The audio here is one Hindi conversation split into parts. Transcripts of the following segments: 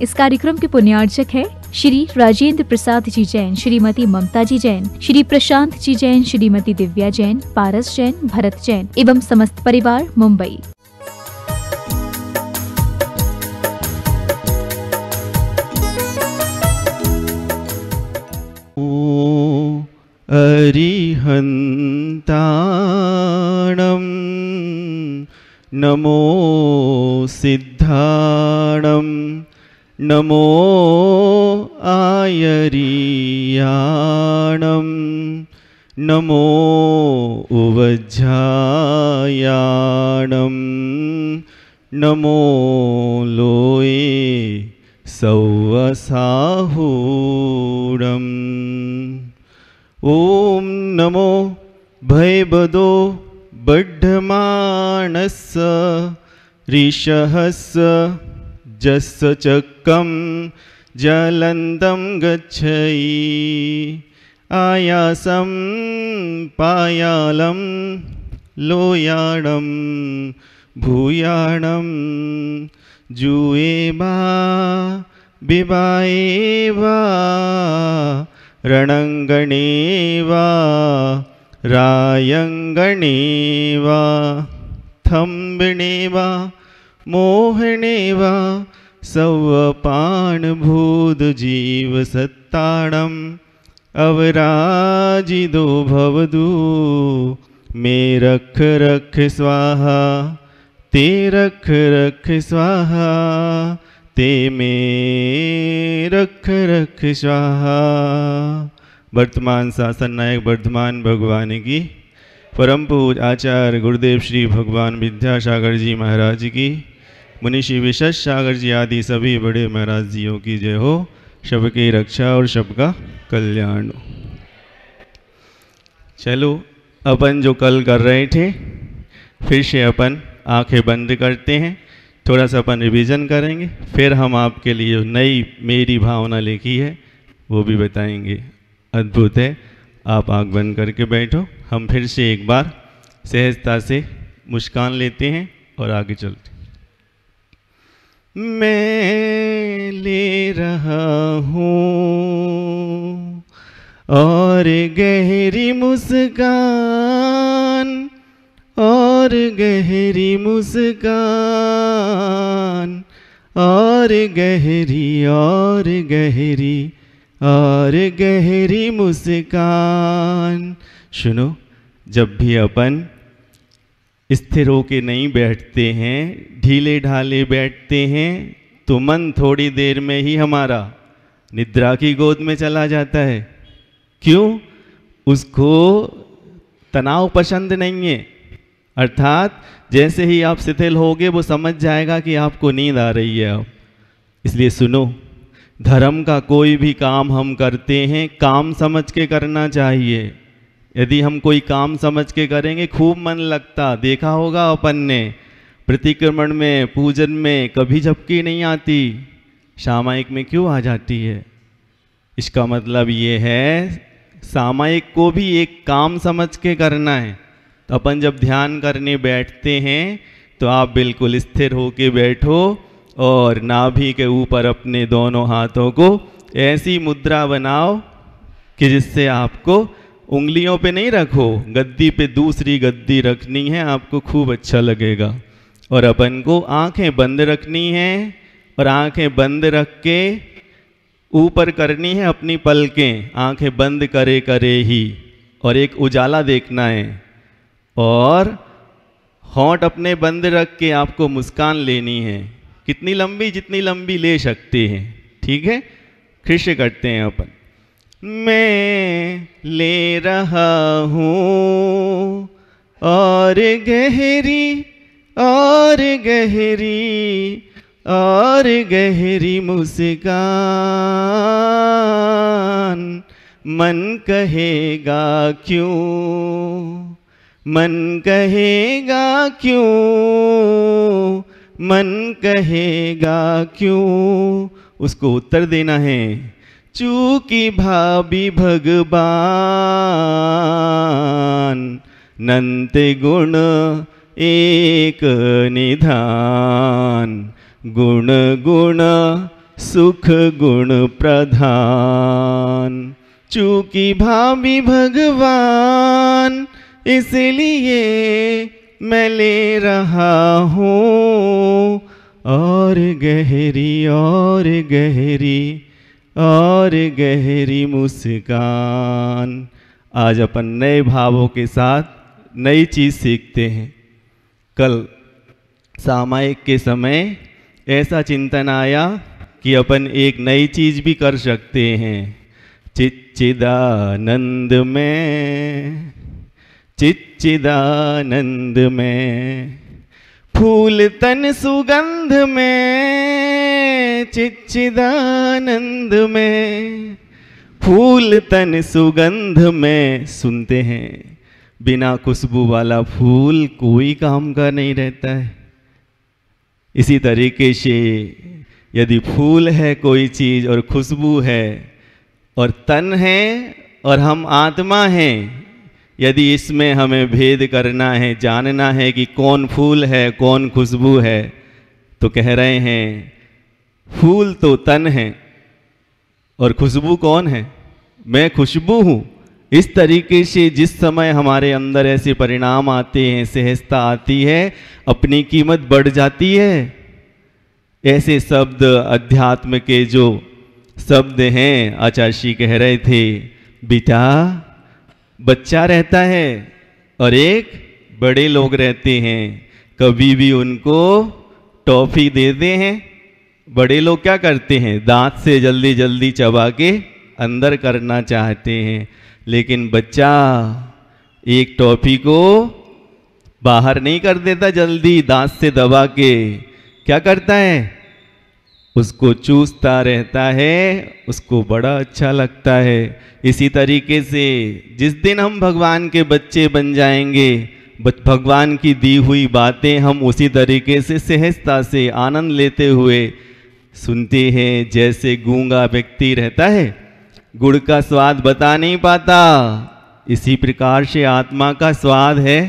इस कार्यक्रम के पुण्यार्चक है श्री राजेंद्र प्रसाद जी जैन, श्रीमती ममता जी जैन, श्री प्रशांत जी जैन, श्रीमती दिव्या जैन, पारस जैन, भरत जैन एवं समस्त परिवार, मुंबई। अरिहन्ताणं नमो सिद्धाणं नमो आयर्याणं नमो उवज्झायाणं नमो लोये सौवसाहूणम्। ओम नमो भयबदो बड्ढमाणस्य ऋषहस्य जस्य चक्रं ज्वलन्तं गच्छति आयासं पायालं लोयाणं भूयाणं जुएबा बिबाएवा रणंगणे वा रायंगणे वा थंबणे वा मोहने वा सवपाणभूत जीव सत्ताणम् अवराजिदो भवदु मे रख रख स्वाहा ते रख रख स्वाहा ते में रख रख स्वाहा। वर्तमान शासन नायक वर्धमान भगवान की परम पूज आचार्य गुरुदेव श्री भगवान विद्यासागर जी महाराज की, मुनिषि विशेष सागर जी आदि सभी बड़े महाराज जियों की जय हो। सबकी रक्षा और सबका कल्याण हो। चलो अपन जो कल कर रहे थे फिर से अपन आंखें बंद करते हैं, थोड़ा सा अपन रिवीजन करेंगे, फिर हम आपके लिए नई मेरी भावना लिखी है वो भी बताएंगे। अद्भुत है, आप आँख बंद करके बैठो। हम फिर से एक बार सहजता से मुस्कान लेते हैं और आगे चलते हैं। मैं ले रहा हूँ और गहरी मुस्कान, और गहरी मुस्कान, और गहरी और गहरी और गहरी मुस्कान। सुनो, जब भी अपन स्थिर होके नहीं बैठते हैं, ढीले ढाले बैठते हैं, तो मन थोड़ी देर में ही हमारा निद्रा की गोद में चला जाता है। क्यों? उसको तनाव पसंद नहीं है। अर्थात जैसे ही आप शिथिल होगे वो समझ जाएगा कि आपको नींद आ रही है अब। इसलिए सुनो, धर्म का कोई भी काम हम करते हैं काम समझ के करना चाहिए। यदि हम कोई काम समझ के करेंगे खूब मन लगता, देखा होगा अपन ने प्रतिक्रमण में, पूजन में कभी झपकी नहीं आती, सामायिक में क्यों आ जाती है? इसका मतलब ये है सामायिक को भी एक काम समझ के करना है। तो अपन जब ध्यान करने बैठते हैं तो आप बिल्कुल स्थिर होके बैठो और नाभि के ऊपर अपने दोनों हाथों को ऐसी मुद्रा बनाओ कि जिससे आपको उंगलियों पे नहीं रखो, गद्दी पे दूसरी गद्दी रखनी है, आपको खूब अच्छा लगेगा। और अपन को आंखें बंद रखनी है और आंखें बंद रख के ऊपर करनी है अपनी पलकें, आंखें बंद करे करे ही, और एक उजाला देखना है। और होंठ अपने बंद रख के आपको मुस्कान लेनी है, कितनी लंबी जितनी लंबी ले सकते हैं। ठीक है, फिर से करते हैं अपन। मैं ले रहा हूँ और गहरी और गहरी और गहरी मुस्कान, मन कहेगा क्यों, मन कहेगा क्यों, मन कहेगा क्यों, उसको उत्तर देना है। चूँकि भाभी भगवान नंत गुण एक निधान, गुण गुण सुख गुण प्रधान। चूँकि भावी भगवान इसलिए मैं ले रहा हूँ और गहरी और गहरी और गहरी मुस्कान। आज अपन नए भावों के साथ नई चीज़ सीखते हैं। कल सामायिक के समय ऐसा चिंतन आया कि अपन एक नई चीज़ भी कर सकते हैं। चिच्चिदानंद में, चिच्चिदानंद में, फूल तन सुगंध में, चिच्चिदानंद में, फूल तन सुगंध में। सुनते हैं बिना खुशबू वाला फूल कोई काम का नहीं रहता है। इसी तरीके से यदि फूल है कोई चीज़ और खुशबू है और तन है और हम आत्मा हैं, यदि इसमें हमें भेद करना है, जानना है कि कौन फूल है कौन खुशबू है, तो कह रहे हैं फूल तो तन है और खुशबू कौन है? मैं खुशबू हूँ। इस तरीके से जिस समय हमारे अंदर ऐसे परिणाम आते हैं, सहजता आती है, अपनी कीमत बढ़ जाती है। ऐसे शब्द अध्यात्म के जो शब्द हैं, आचार्य श्री कह रहे थे, बेटा बच्चा रहता है और एक बड़े लोग रहते हैं, कभी भी उनको टॉफी देते हैं। बड़े लोग क्या करते हैं? दांत से जल्दी जल्दी चबा के अंदर करना चाहते हैं, लेकिन बच्चा एक टॉफी को बाहर नहीं कर देता जल्दी, दांत से दबा के क्या करता है? उसको चूसता रहता है, उसको बड़ा अच्छा लगता है। इसी तरीके से जिस दिन हम भगवान के बच्चे बन जाएंगे, भगवान की दी हुई बातें हम उसी तरीके से सहजता से आनंद लेते हुए सुनते हैं। जैसे गूंगा व्यक्ति रहता है, गुड़ का स्वाद बता नहीं पाता, इसी प्रकार से आत्मा का स्वाद है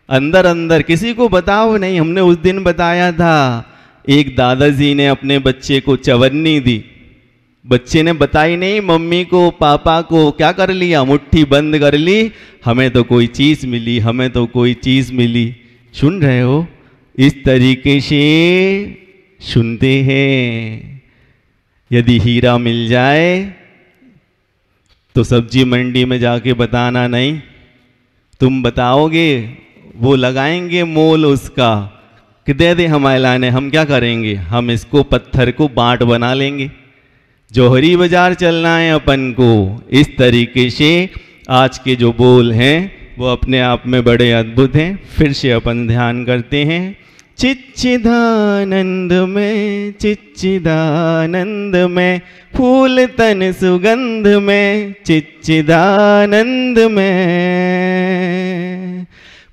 अंदर अंदर, किसी को बताओ नहीं। हमने उस दिन बताया था, एक दादाजी ने अपने बच्चे को चवन्नी दी, बच्चे ने बताई नहीं मम्मी को पापा को, क्या कर लिया? मुट्ठी बंद कर ली, हमें तो कोई चीज़ मिली, हमें तो कोई चीज़ मिली। सुन रहे हो? इस तरीके से सुनते हैं। यदि हीरा मिल जाए तो सब्जी मंडी में जाके बताना नहीं, तुम बताओगे, वो लगाएंगे मोल उसका कि दे दे हमारे लाने। हम क्या करेंगे? हम इसको पत्थर को बांट बना लेंगे। जौहरी बाजार चलना है अपन को। इस तरीके से आज के जो बोल हैं वो अपने आप में बड़े अद्भुत हैं। फिर से अपन ध्यान करते हैं। चिच्चिदानंद में, चिच्चिदानंद में, फूल तन सुगंध में, चिच्चिदानंद में,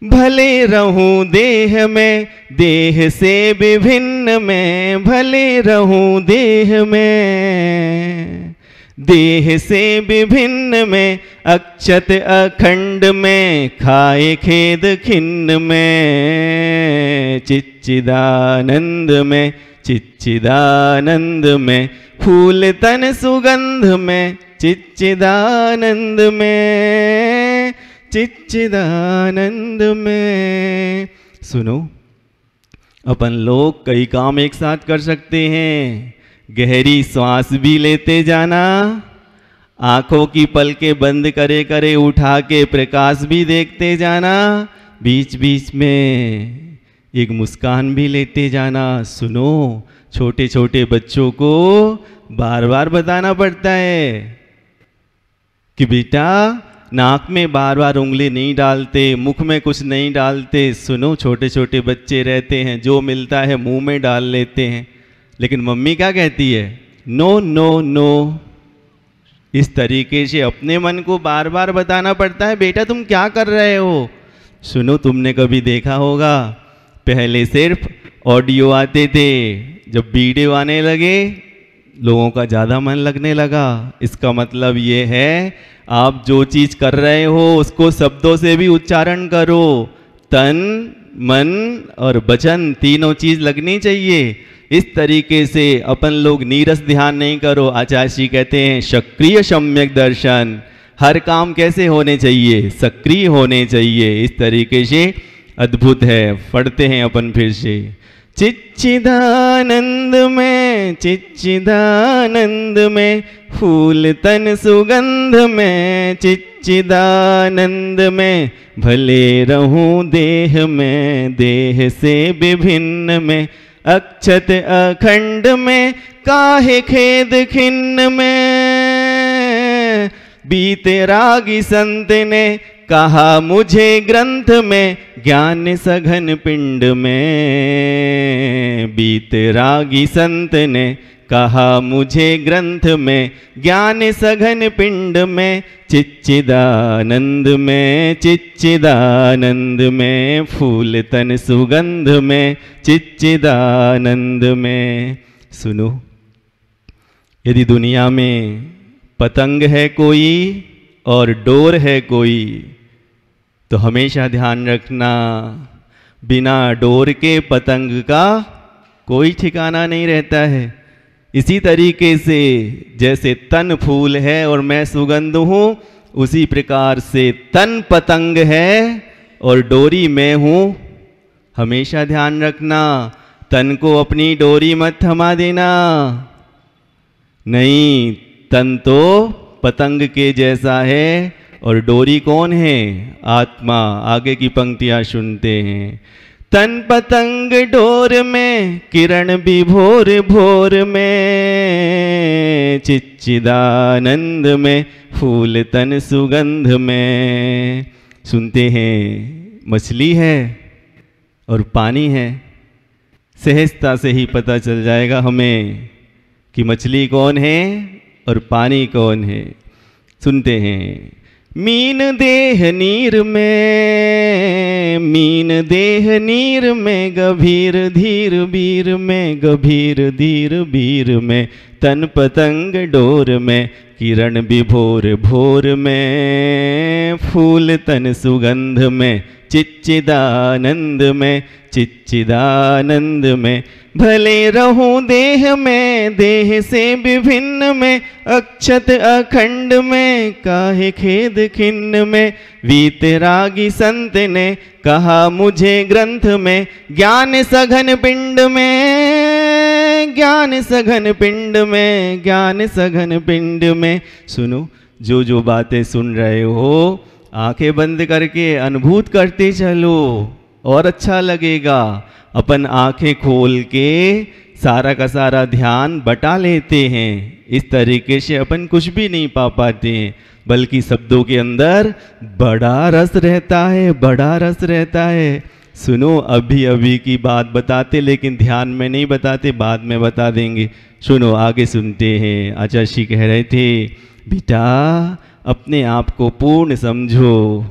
भले रहूं देह में, देह से विभिन्न में, भले रहूं देह में, देह से विभिन्न में, अक्षत अखंड में, खाए खेद खिन्न में, चिच्चिदानंद में, चिच्चिदानंद में, फूल तन सुगंध में, चिच्चिदानंद में, चिच्चिदानंद में। सुनो, अपन लोग कई काम एक साथ कर सकते हैं। गहरी सांस भी लेते जाना, आंखों की पलकें बंद करे करे उठा के प्रकाश भी देखते जाना, बीच बीच में एक मुस्कान भी लेते जाना। सुनो, छोटे छोटे बच्चों को बार बार बताना पड़ता है कि बेटा नाक में बार बार उंगली नहीं डालते, मुख में कुछ नहीं डालते। सुनो, छोटे छोटे बच्चे रहते हैं, जो मिलता है मुंह में डाल लेते हैं, लेकिन मम्मी क्या कहती है? No no no. इस तरीके से अपने मन को बार बार बताना पड़ता है, बेटा तुम क्या कर रहे हो? सुनो, तुमने कभी देखा होगा, पहले सिर्फ ऑडियो आते थे, जब वीडियो आने लगे लोगों का ज़्यादा मन लगने लगा। इसका मतलब ये है, आप जो चीज़ कर रहे हो उसको शब्दों से भी उच्चारण करो। तन, मन और वचन तीनों चीज़ लगनी चाहिए। इस तरीके से अपन लोग नीरस ध्यान नहीं करो। आचार्य जी कहते हैं सक्रिय सम्यक दर्शन, हर काम कैसे होने चाहिए, सक्रिय होने चाहिए। इस तरीके से अद्भुत है। पढ़ते हैं अपन फिर से। चिच्चिदानंद में, चिच्चिदानंद में, फूल तन सुगंध में, चिच्चिदानंद में, भले रहूं देह में, देह से विभिन्न में, अक्षत अखंड में, काहे खेद खिन्न में। बीते रागी संत ने कहा मुझे ग्रंथ में, ज्ञान सघन पिंड में। बीते रागी संत ने कहा मुझे ग्रंथ में, ज्ञान सघन पिंड में, चिच्चिदानंद में, चिच्चिदानंद में, फूल तन सुगंध में, चिच्चिदानंद में। सुनो, यदि दुनिया में पतंग है कोई और डोर है कोई, तो हमेशा ध्यान रखना, बिना डोर के पतंग का कोई ठिकाना नहीं रहता है। इसी तरीके से जैसे तन फूल है और मैं सुगंध हूँ, उसी प्रकार से तन पतंग है और डोरी मैं हूँ। हमेशा ध्यान रखना, तन को अपनी डोरी मत थमा देना। नहीं, तन तो पतंग के जैसा है और डोरी कौन है? आत्मा। आगे की पंक्तियां सुनते हैं। तन पतंग डोर में, किरण विभोर भोर में, चिच्चिदानंद में, फूल तन सुगंध में। सुनते हैं, मछली है और पानी है। सहजता से ही पता चल जाएगा हमें कि मछली कौन है और पानी कौन है। सुनते हैं। मीन देह नीर में, मीन देह नीर में, गभीर धीर बीर में, गभीर धीर बीर में, तन पतंग डोर में, किरण विभोर भोर में, फूल तन सुगंध में, चिच्चिदानंद में, चिच्चिदानंद में, भले रहूं देह में, देह से विभिन्न में, अक्षत अखंड में, काहे खेद खिन्न में। वीतरागी संत ने कहा मुझे ग्रंथ में, ज्ञान सघन पिंड में, ज्ञान सघन पिंड में, ज्ञान सघन पिंड में। सुनो, जो जो बातें सुन रहे हो आंखें बंद करके अनुभूत करते चलो और अच्छा लगेगा। अपन आंखें खोल के सारा का सारा ध्यान बटा लेते हैं। इस तरीके से अपन कुछ भी नहीं पा पाते हैं, बल्कि शब्दों के अंदर बड़ा रस रहता है, बड़ा रस रहता है। सुनो, अभी अभी की बात बताते, लेकिन ध्यान में नहीं बताते, बाद में बता देंगे। सुनो, आगे सुनते हैं। आचार्य जी कह रहे थे, बेटा अपने आप को पूर्ण समझो।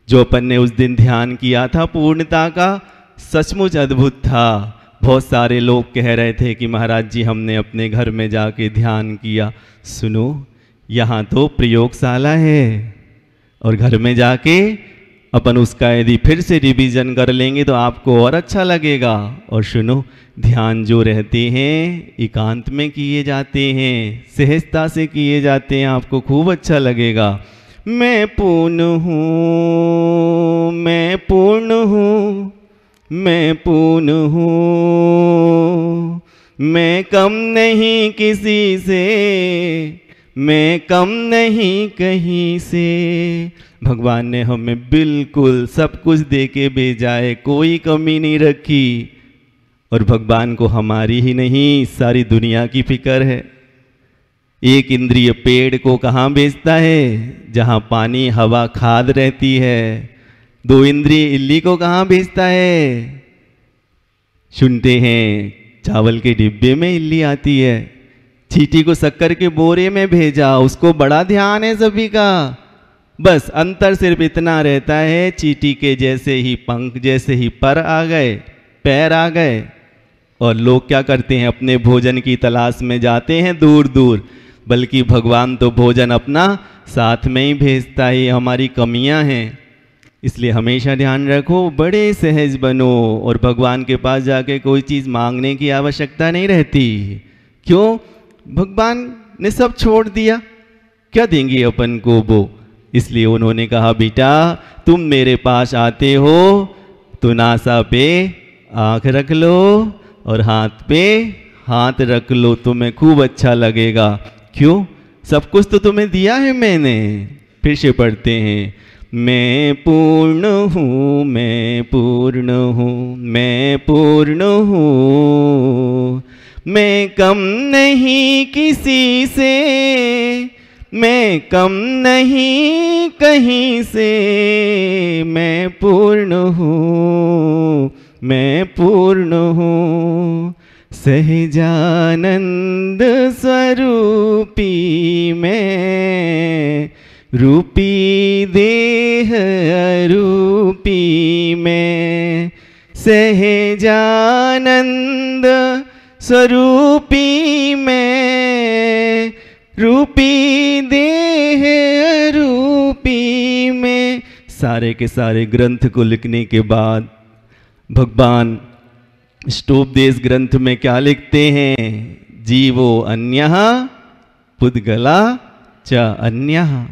जो अपन ने उस दिन ध्यान किया था पूर्णता का, सचमुच अद्भुत था। बहुत सारे लोग कह रहे थे कि महाराज जी हमने अपने घर में जाके ध्यान किया। सुनो, यहाँ तो प्रयोगशाला है और घर में जाके अपन उसका यदि फिर से रिवीजन कर लेंगे तो आपको और अच्छा लगेगा। और सुनो, ध्यान जो रहते हैं एकांत में किए जाते हैं, सहजता से किए जाते हैं, आपको खूब अच्छा लगेगा। मैं पूर्ण हूँ, मैं पूर्ण हूँ, मैं पूर्ण हूँ, मैं कम नहीं किसी से, मैं कम नहीं कहीं से। भगवान ने हमें बिल्कुल सब कुछ दे के भेजा है, कोई कमी नहीं रखी। और भगवान को हमारी ही नहीं सारी दुनिया की फिक्र है। एक इंद्रिय पेड़ को कहाँ भेजता है? जहाँ पानी हवा खाद रहती है। दो इंद्रिय इल्ली को कहाँ भेजता है? सुनते हैं, चावल के डिब्बे में इल्ली आती है। चींटी को शक्कर के बोरे में भेजा, उसको बड़ा ध्यान है सभी का। बस अंतर सिर्फ इतना रहता है, चींटी के जैसे ही पंख, जैसे ही पर आ गए, पैर आ गए, और लोग क्या करते हैं? अपने भोजन की तलाश में जाते हैं दूर दूर। बल्कि भगवान तो भोजन अपना साथ में ही भेजता है। हमारी कमियां हैं। इसलिए हमेशा ध्यान रखो, बड़े सहज बनो और भगवान के पास जाके कोई चीज़ मांगने की आवश्यकता नहीं रहती। क्यों? भगवान ने सब छोड़ दिया, क्या देंगे अपन को वो। इसलिए उन्होंने कहा बेटा तुम मेरे पास आते हो तो नासा पे आँख रख लो और हाथ पे हाथ रख लो, तुम्हें खूब अच्छा लगेगा। क्यों? सब कुछ तो तुम्हें दिया है मैंने। फिर से पढ़ते हैं, मैं पूर्ण हूँ, मैं पूर्ण हूँ, मैं पूर्ण हूँ, मैं कम नहीं किसी से, मैं कम नहीं कहीं से, मैं पूर्ण हूँ, मैं पूर्ण हूँ, सहजानंद स्वरूपी मैं, रूपी देह रूपी मैं, सहजानंद स्वरूपी मैं, रूपी देह रूपी में। सारे के सारे ग्रंथ को लिखने के बाद भगवान स्टोपदेश ग्रंथ में क्या लिखते हैं? जीवो अन्यः पुद्गला च अन्यः।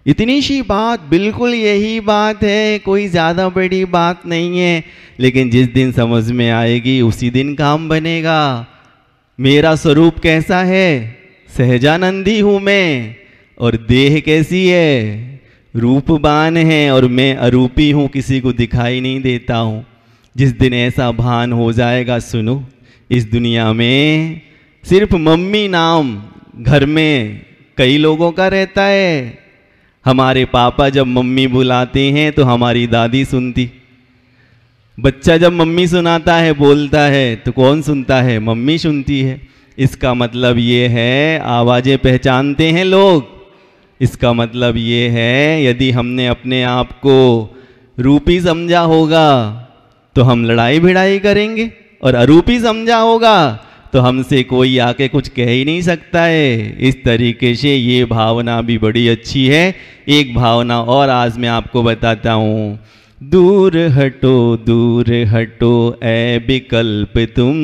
इतनी सी बात, बिल्कुल यही बात है, कोई ज़्यादा बड़ी बात नहीं है। लेकिन जिस दिन समझ में आएगी उसी दिन काम बनेगा। मेरा स्वरूप कैसा है? सहजानंदी हूँ मैं। और देह कैसी है? रूपवान है। और मैं अरूपी हूँ, किसी को दिखाई नहीं देता हूँ। जिस दिन ऐसा भान हो जाएगा, सुनो, इस दुनिया में सिर्फ मम्मी नाम घर में कई लोगों का रहता है। हमारे पापा जब मम्मी बुलाते हैं तो हमारी दादी सुनती। बच्चा जब मम्मी सुनाता है, बोलता है, तो कौन सुनता है? मम्मी सुनती है। इसका मतलब ये है, आवाज़ें पहचानते हैं लोग। इसका मतलब ये है, यदि हमने अपने आप को रूपी समझा होगा तो हम लड़ाई भिड़ाई करेंगे, और अरूपी समझा होगा तो हमसे कोई आके कुछ कह ही नहीं सकता है। इस तरीके से ये भावना भी बड़ी अच्छी है। एक भावना और आज मैं आपको बताता हूँ। दूर हटो ऐ विकल्प तुम,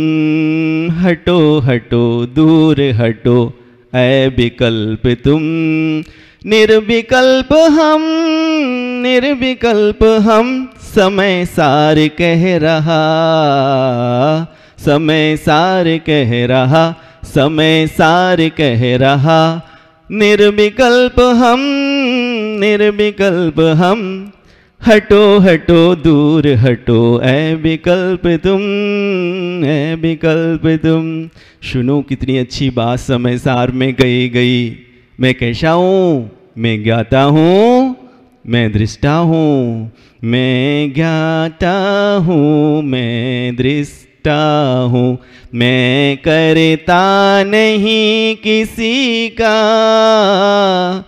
हटो हटो दूर हटो ऐ विकल्प तुम, निर्विकल्प हम समय सार कह रहा, समय सार कह रहा, समय सार कह रहा, निर्विकल्प हम, हटो हटो दूर हटो ऐ विकल्प तुम, ऐ विकल्प तुम। सुनो कितनी अच्छी बात समय सार में कही गई। मैं कैसा हूँ? मैं ज्ञाता हूँ, मैं दृष्टा हूँ, मैं ज्ञाता हूँ, मैं दृष्टा हूँ, मैं करता नहीं किसी का,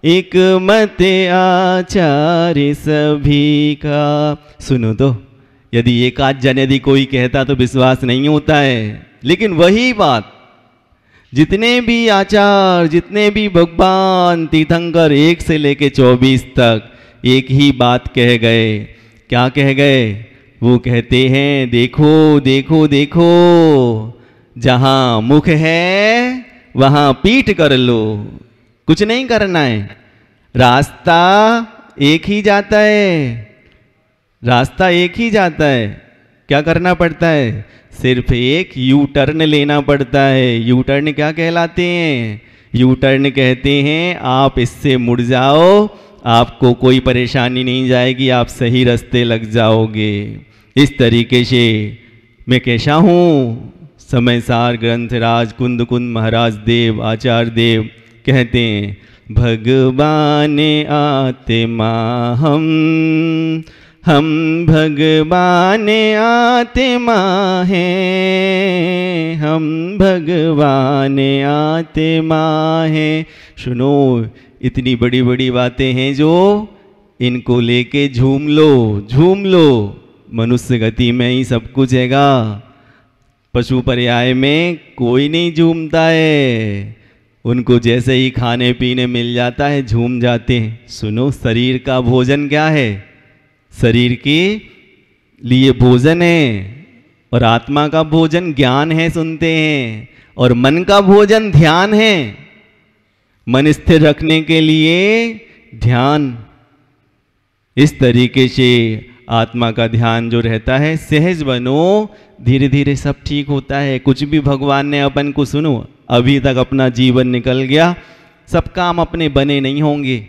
एक मत आचार्य सभी का। सुनो तो, यदि एक आध जन यदि कोई कहता तो विश्वास नहीं होता है। लेकिन वही बात जितने भी आचार, जितने भी भगवान तीर्थंकर 1 से लेके 24 तक एक ही बात कह गए। क्या कह गए? वो कहते हैं, देखो देखो देखो, जहाँ मुख है वहाँ पीठ कर लो, कुछ नहीं करना है। रास्ता एक ही जाता है, रास्ता एक ही जाता है। क्या करना पड़ता है? सिर्फ एक यू टर्न लेना पड़ता है। यू टर्न क्या कहलाते हैं? यू टर्न कहते हैं आप इससे मुड़ जाओ, आपको कोई परेशानी नहीं जाएगी, आप सही रास्ते लग जाओगे। इस तरीके से मैं कैसा हूँ? समय सार ग्रंथराज कुंद कुंद महाराज देव आचार्य देव कहते हैं, भगवान आत्मा हम भगवान आत्मा हैं, हम भगवान आत्मा हैं। सुनो, इतनी बड़ी बड़ी बातें हैं जो इनको लेके झूम लो, झूम लो। मनुष्य गति में ही सब कुछ हैगा। पशु पर्याय में कोई नहीं झूमता है। उनको जैसे ही खाने पीने मिल जाता है झूम जाते हैं। सुनो, शरीर का भोजन क्या है? शरीर के लिए भोजन है और आत्मा का भोजन ज्ञान है, सुनते हैं, और मन का भोजन ध्यान है। मन स्थिर रखने के लिए ध्यान, इस तरीके से आत्मा का ध्यान जो रहता है, सहज बनो, धीरे धीरे सब ठीक होता है। कुछ भी भगवान ने अपन को, सुनो, अभी तक अपना जीवन निकल गया, सब काम अपने बने नहीं होंगे,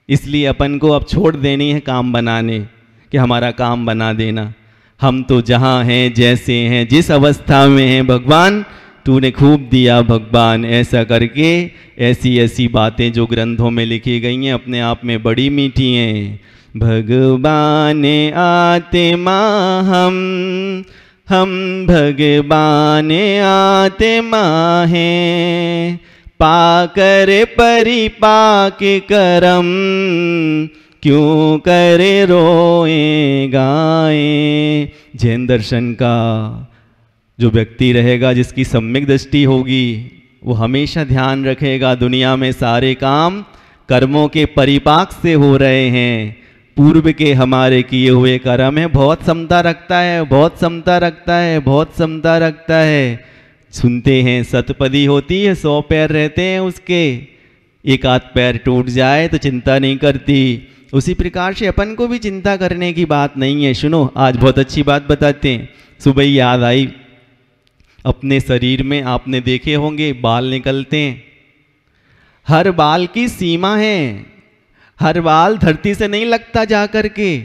इसलिए अपन को अब छोड़ देनी है काम बनाने, कि हमारा काम बना देना। हम तो जहाँ हैं, जैसे हैं, जिस अवस्था में हैं, भगवान तूने खूब दिया भगवान, ऐसा करके ऐसी ऐसी बातें जो ग्रंथों में लिखी गई हैं अपने आप में बड़ी मीठी हैं। भगवान आत्मा हम भगवान आत्मा हैं, पाकर परिपाक करम, क्यों करे रोए गाए। जैन दर्शन का जो व्यक्ति रहेगा, जिसकी सम्यक दृष्टि होगी, वो हमेशा ध्यान रखेगा दुनिया में सारे काम कर्मों के परिपाक से हो रहे हैं। पूर्व के हमारे किए हुए कर्म है, बहुत समता रखता है, बहुत समता रखता है, बहुत समता रखता है। सुनते हैं सतपदी होती है, 100 पैर रहते हैं उसके, एक आध पैर टूट जाए तो चिंता नहीं करती। उसी प्रकार से अपन को भी चिंता करने की बात नहीं है। सुनो, आज बहुत अच्छी बात बताते हैं। सुबह ही याद आई, अपने शरीर में आपने देखे होंगे बाल निकलते हैं, हर बाल की सीमा है, हर बाल धरती से नहीं लगता जा कर के।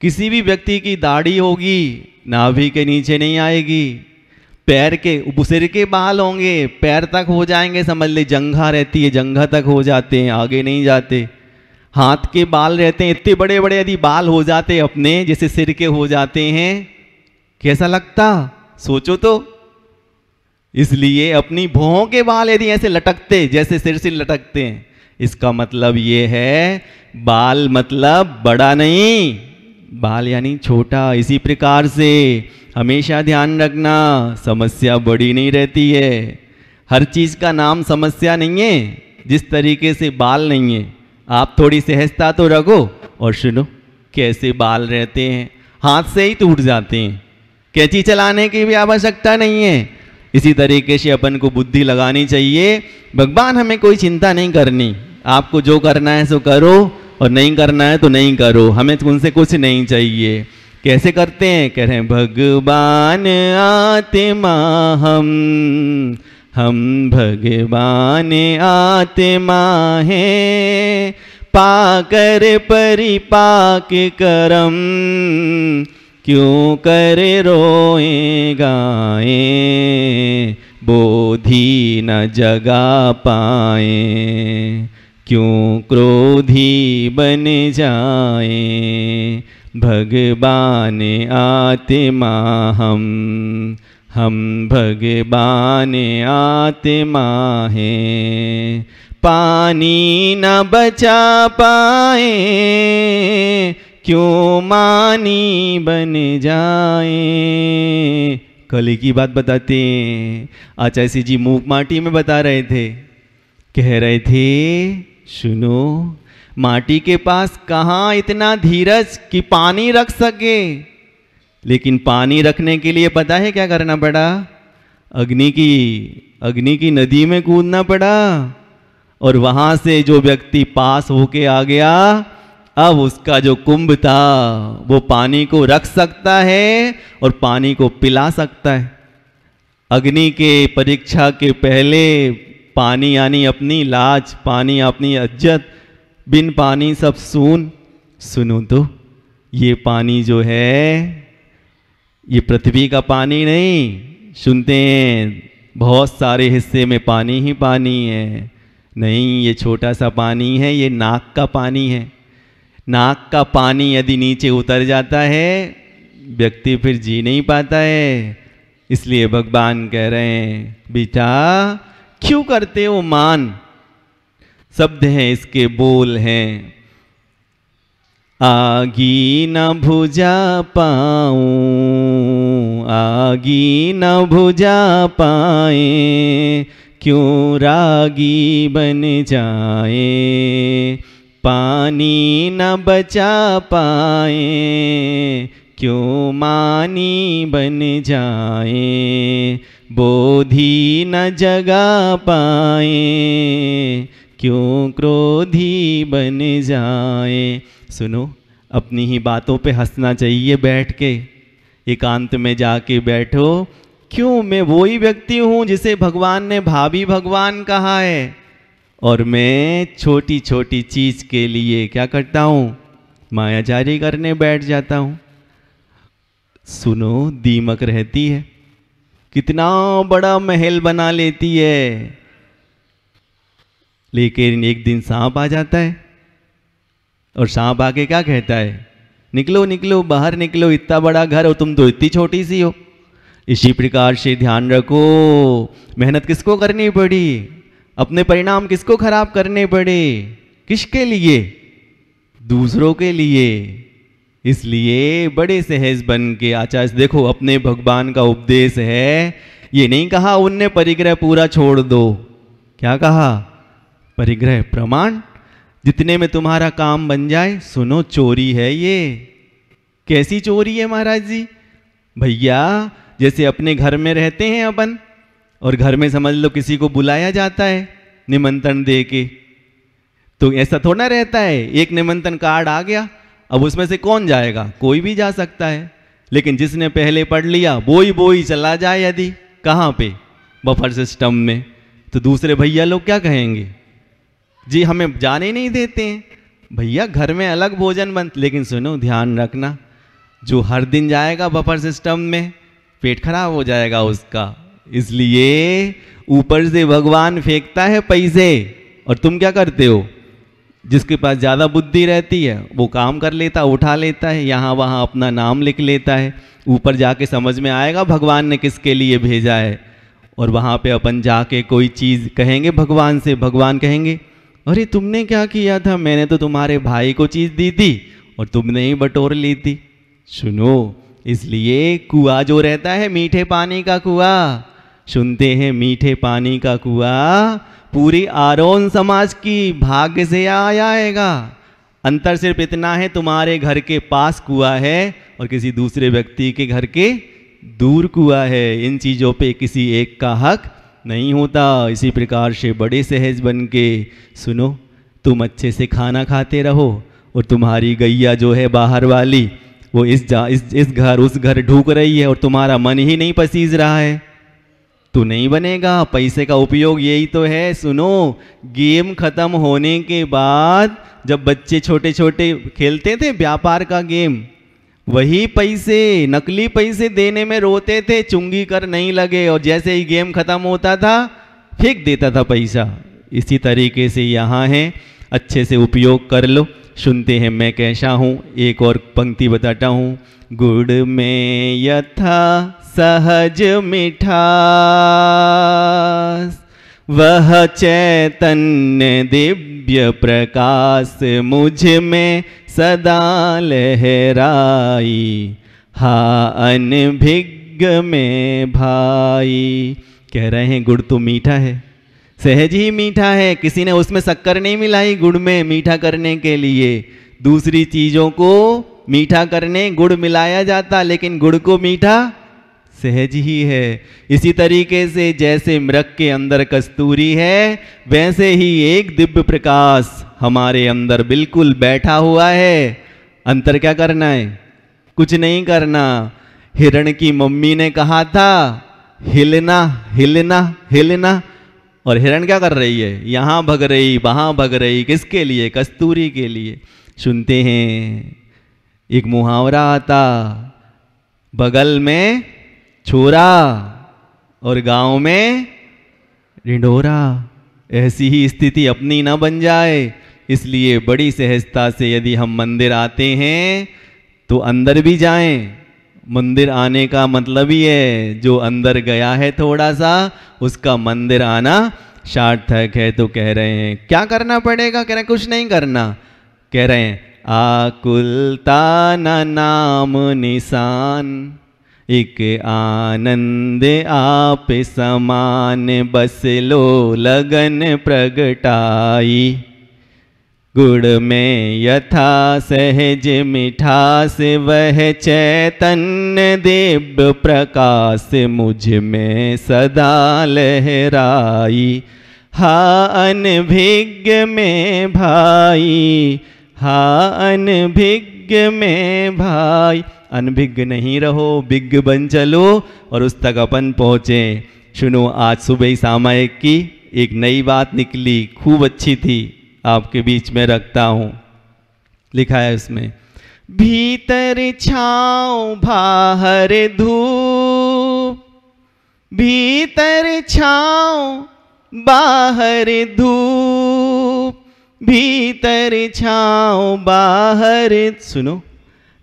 किसी भी व्यक्ति की दाढ़ी होगी, नाभि के नीचे नहीं आएगी। पैर के, सिर के बाल होंगे, पैर तक हो जाएंगे, समझ ले जंघा रहती है, जंघा तक हो जाते हैं, आगे नहीं जाते। हाथ के बाल रहते हैं, इतने बड़े बड़े यदि बाल हो जाते अपने, जैसे सिर के हो जाते हैं, कैसा लगता, सोचो तो। इसलिए अपनी भौहों के बाल यदि ऐसे लटकते, जैसे सिर से लटकते हैं, इसका मतलब ये है बाल मतलब बड़ा नहीं, बाल यानी छोटा। इसी प्रकार से हमेशा ध्यान रखना, समस्या बड़ी नहीं रहती है। हर चीज़ का नाम समस्या नहीं है। जिस तरीके से बाल नहीं है, आप थोड़ी सहजता तो रखो। और सुनो, कैसे बाल रहते हैं, हाथ से ही टूट जाते हैं, कैंची चलाने की भी आवश्यकता नहीं है। इसी तरीके से अपन को बुद्धि लगानी चाहिए। भगवान हमें कोई चिंता नहीं करनी, आपको जो करना है सो करो, और नहीं करना है तो नहीं करो, हमें उनसे कुछ नहीं चाहिए। कैसे करते हैं, कह रहे हैं भगवान आत्मा हम भगवान आत्मा हैं, पाकर परिपाक करम, क्यों करे रोए गाए, बोधि न जगा पाए, क्यों क्रोधी बन जाए। भगवान आत्मा हम भगवान आत्मा हैं, पानी न बचा पाए, क्यों मानी बन जाए। कल की बात बताते हैं, आचार्य जी मूक माटी में बता रहे थे, कह रहे थे सुनो, माटी के पास कहाँ इतना धीरज कि पानी रख सके, लेकिन पानी रखने के लिए पता है क्या करना पड़ा, अग्नि की नदी में कूदना पड़ा। और वहां से जो व्यक्ति पास होके आ गया, अब उसका जो कुंभ था वो पानी को रख सकता है और पानी को पिला सकता है। अग्नि के परीक्षा के पहले पानी यानी अपनी लाज, पानी अपनी इज्जत, बिन पानी सब सून। सुनो तो, ये पानी जो है ये पृथ्वी का पानी नहीं। सुनते हैं बहुत सारे हिस्से में पानी ही पानी है, नहीं, ये छोटा सा पानी है, ये नाक का पानी है। नाक का पानी यदि नीचे उतर जाता है, व्यक्ति फिर जी नहीं पाता है। इसलिए भगवान कह रहे हैं, बेटा क्यों करते हो मान, शब्द हैं इसके, बोल हैं। आगी न भुजा पाऊं, आगी न भुजा पाए, क्यों रागी बन जाए। पानी न बचा पाए, क्यों मानी बन जाए, बोधि न जगा पाए, क्यों क्रोधी बन जाए। सुनो, अपनी ही बातों पे हंसना चाहिए बैठ के, एकांत में जाके बैठो। क्यों, मैं वही व्यक्ति हूँ जिसे भगवान ने भाभी भगवान कहा है, और मैं छोटी छोटी चीज के लिए क्या करता हूँ, मायाजारी करने बैठ जाता हूँ। सुनो, दीमक रहती है, कितना बड़ा महल बना लेती है, लेकिन एक दिन सांप आ जाता है, और सांप आके क्या कहता है, निकलो निकलो बाहर निकलो, इतना बड़ा घर हो, तुम तो इतनी छोटी सी हो। इसी प्रकार से ध्यान रखो, मेहनत किसको करनी पड़ी, अपने परिणाम किसको खराब करने पड़े, किसके लिए, दूसरों के लिए। इसलिए बड़े सहज बन के आचार्य, देखो अपने भगवान का उपदेश है, ये नहीं कहा उनने परिग्रह पूरा छोड़ दो, क्या कहा, परिग्रह प्रमाण, जितने में तुम्हारा काम बन जाए। सुनो, चोरी है ये। कैसी चोरी है महाराज जी? भैया, जैसे अपने घर में रहते हैं अपन, और घर में समझ लो किसी को बुलाया जाता है निमंत्रण दे के, तो ऐसा थोड़ा रहता है एक निमंत्रण कार्ड आ गया, अब उसमें से कौन जाएगा, कोई भी जा सकता है। लेकिन जिसने पहले पढ़ लिया वो ही चला जाए, यदि कहाँ पे, बफर सिस्टम में, तो दूसरे भैया लोग क्या कहेंगे, जी हमें जाने नहीं देते हैं। भैया घर में अलग भोजन बन, लेकिन सुनो ध्यान रखना, जो हर दिन जाएगा बफर सिस्टम में, पेट खराब हो जाएगा उसका। इसलिए ऊपर से भगवान फेंकता है पैसे, और तुम क्या करते हो, जिसके पास ज़्यादा बुद्धि रहती है वो काम कर लेता, उठा लेता है, यहाँ वहाँ अपना नाम लिख लेता है। ऊपर जाके समझ में आएगा भगवान ने किसके लिए भेजा है। और वहाँ पे अपन जाके कोई चीज़ कहेंगे भगवान से, भगवान कहेंगे अरे तुमने क्या किया था, मैंने तो तुम्हारे भाई को चीज़ दी थी और तुमने ही बटोर ली थी। सुनो, इसलिए कुआं जो रहता है मीठे पानी का कुआं, सुनते हैं मीठे पानी का कुआं पूरी आरोन समाज की भाग्य से आएगा। अंतर सिर्फ इतना है, तुम्हारे घर के पास कुआं है और किसी दूसरे व्यक्ति के घर के दूर कुआं है। इन चीज़ों पे किसी एक का हक नहीं होता। इसी प्रकार से बड़े सहज बन के सुनो, तुम अच्छे से खाना खाते रहो और तुम्हारी गैया जो है बाहर वाली, वो इस घर उस घर ढूक रही है और तुम्हारा मन ही नहीं पसीज रहा है, तो नहीं बनेगा। पैसे का उपयोग यही तो है। सुनो, गेम खत्म होने के बाद जब बच्चे छोटे छोटे खेलते थे व्यापार का गेम, वही पैसे नकली पैसे देने में रोते थे, चुंगी कर नहीं लगे, और जैसे ही गेम खत्म होता था फेंक देता था पैसा। इसी तरीके से यहाँ है, अच्छे से उपयोग कर लो। सुनते हैं मैं कैसा हूँ, एक और पंक्ति बताता हूँ। गुड़ में यथा सहज मिठास, वह चैतन्य दिव्य प्रकाश मुझ में सदा लहराई, हा अनभिज्ञ में भाई। कह रहे हैं गुड़ तो मीठा है, सहज ही मीठा है, किसी ने उसमें शक्कर नहीं मिलाई गुड़ में मीठा करने के लिए। दूसरी चीज़ों को मीठा करने गुड़ मिलाया जाता, लेकिन गुड़ को मीठा सहज ही है। इसी तरीके से जैसे मृग के अंदर कस्तूरी है, वैसे ही एक दिव्य प्रकाश हमारे अंदर बिल्कुल बैठा हुआ है। अंतर क्या करना है, कुछ नहीं करना। हिरण की मम्मी ने कहा था हिलना हिलना हिलना, और हिरण क्या कर रही है, यहाँ भग रही वहाँ भग रही, किसके लिए, कस्तूरी के लिए। सुनते हैं एक मुहावरा आता, बगल में छोरा और गांव में ढिंढोरा। ऐसी ही स्थिति अपनी ना बन जाए, इसलिए बड़ी सहजता से यदि हम मंदिर आते हैं तो अंदर भी जाएं। मंदिर आने का मतलब ही है, जो अंदर गया है थोड़ा सा, उसका मंदिर आना सार्थक है। तो कह रहे हैं क्या करना पड़ेगा, कह रहे हैं कुछ नहीं करना, कह रहे हैं आकुलता न नाम निशान, एक आनंद आप समान, बस लो लगन प्रगटाई। गुड़ में यथा सहज मिठास वह चैतन्य दिव्य प्रकाश मुझ में सदा लहराई। हा अनभिज्ञ में भाई, हा अनभिज्ञ में भाई। अनभिज्ञ नहीं रहो, विज्ञ बन चलो और उस तक अपन पहुँचे। सुनो, आज सुबह ही सामायिक की एक नई बात निकली, खूब अच्छी थी, आपके बीच में रखता हूँ। लिखा है उसमें, भीतर छाँव बाहर धूप, भीतर छाँव बाहर धूप, भीतर छाँव बाहर। सुनो,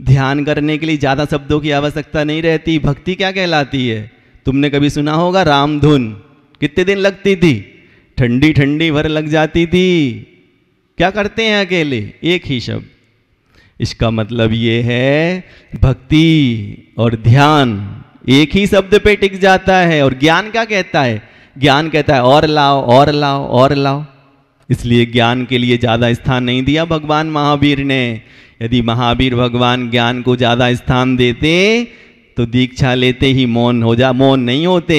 ध्यान करने के लिए ज़्यादा शब्दों की आवश्यकता नहीं रहती। भक्ति क्या कहलाती है? तुमने कभी सुना होगा रामधुन कितने दिन लगती थी? ठंडी ठंडी भर लग जाती थी। क्या करते हैं अकेले? एक ही शब्द। इसका मतलब ये है भक्ति और ध्यान एक ही शब्द पे टिक जाता है। और ज्ञान क्या कहता है? ज्ञान कहता है और लाओ और लाओ और लाओ। इसलिए ज्ञान के लिए ज़्यादा स्थान नहीं दिया भगवान महावीर ने। यदि महावीर भगवान ज्ञान को ज़्यादा स्थान देते तो दीक्षा लेते ही मौन हो जा, मौन नहीं होते,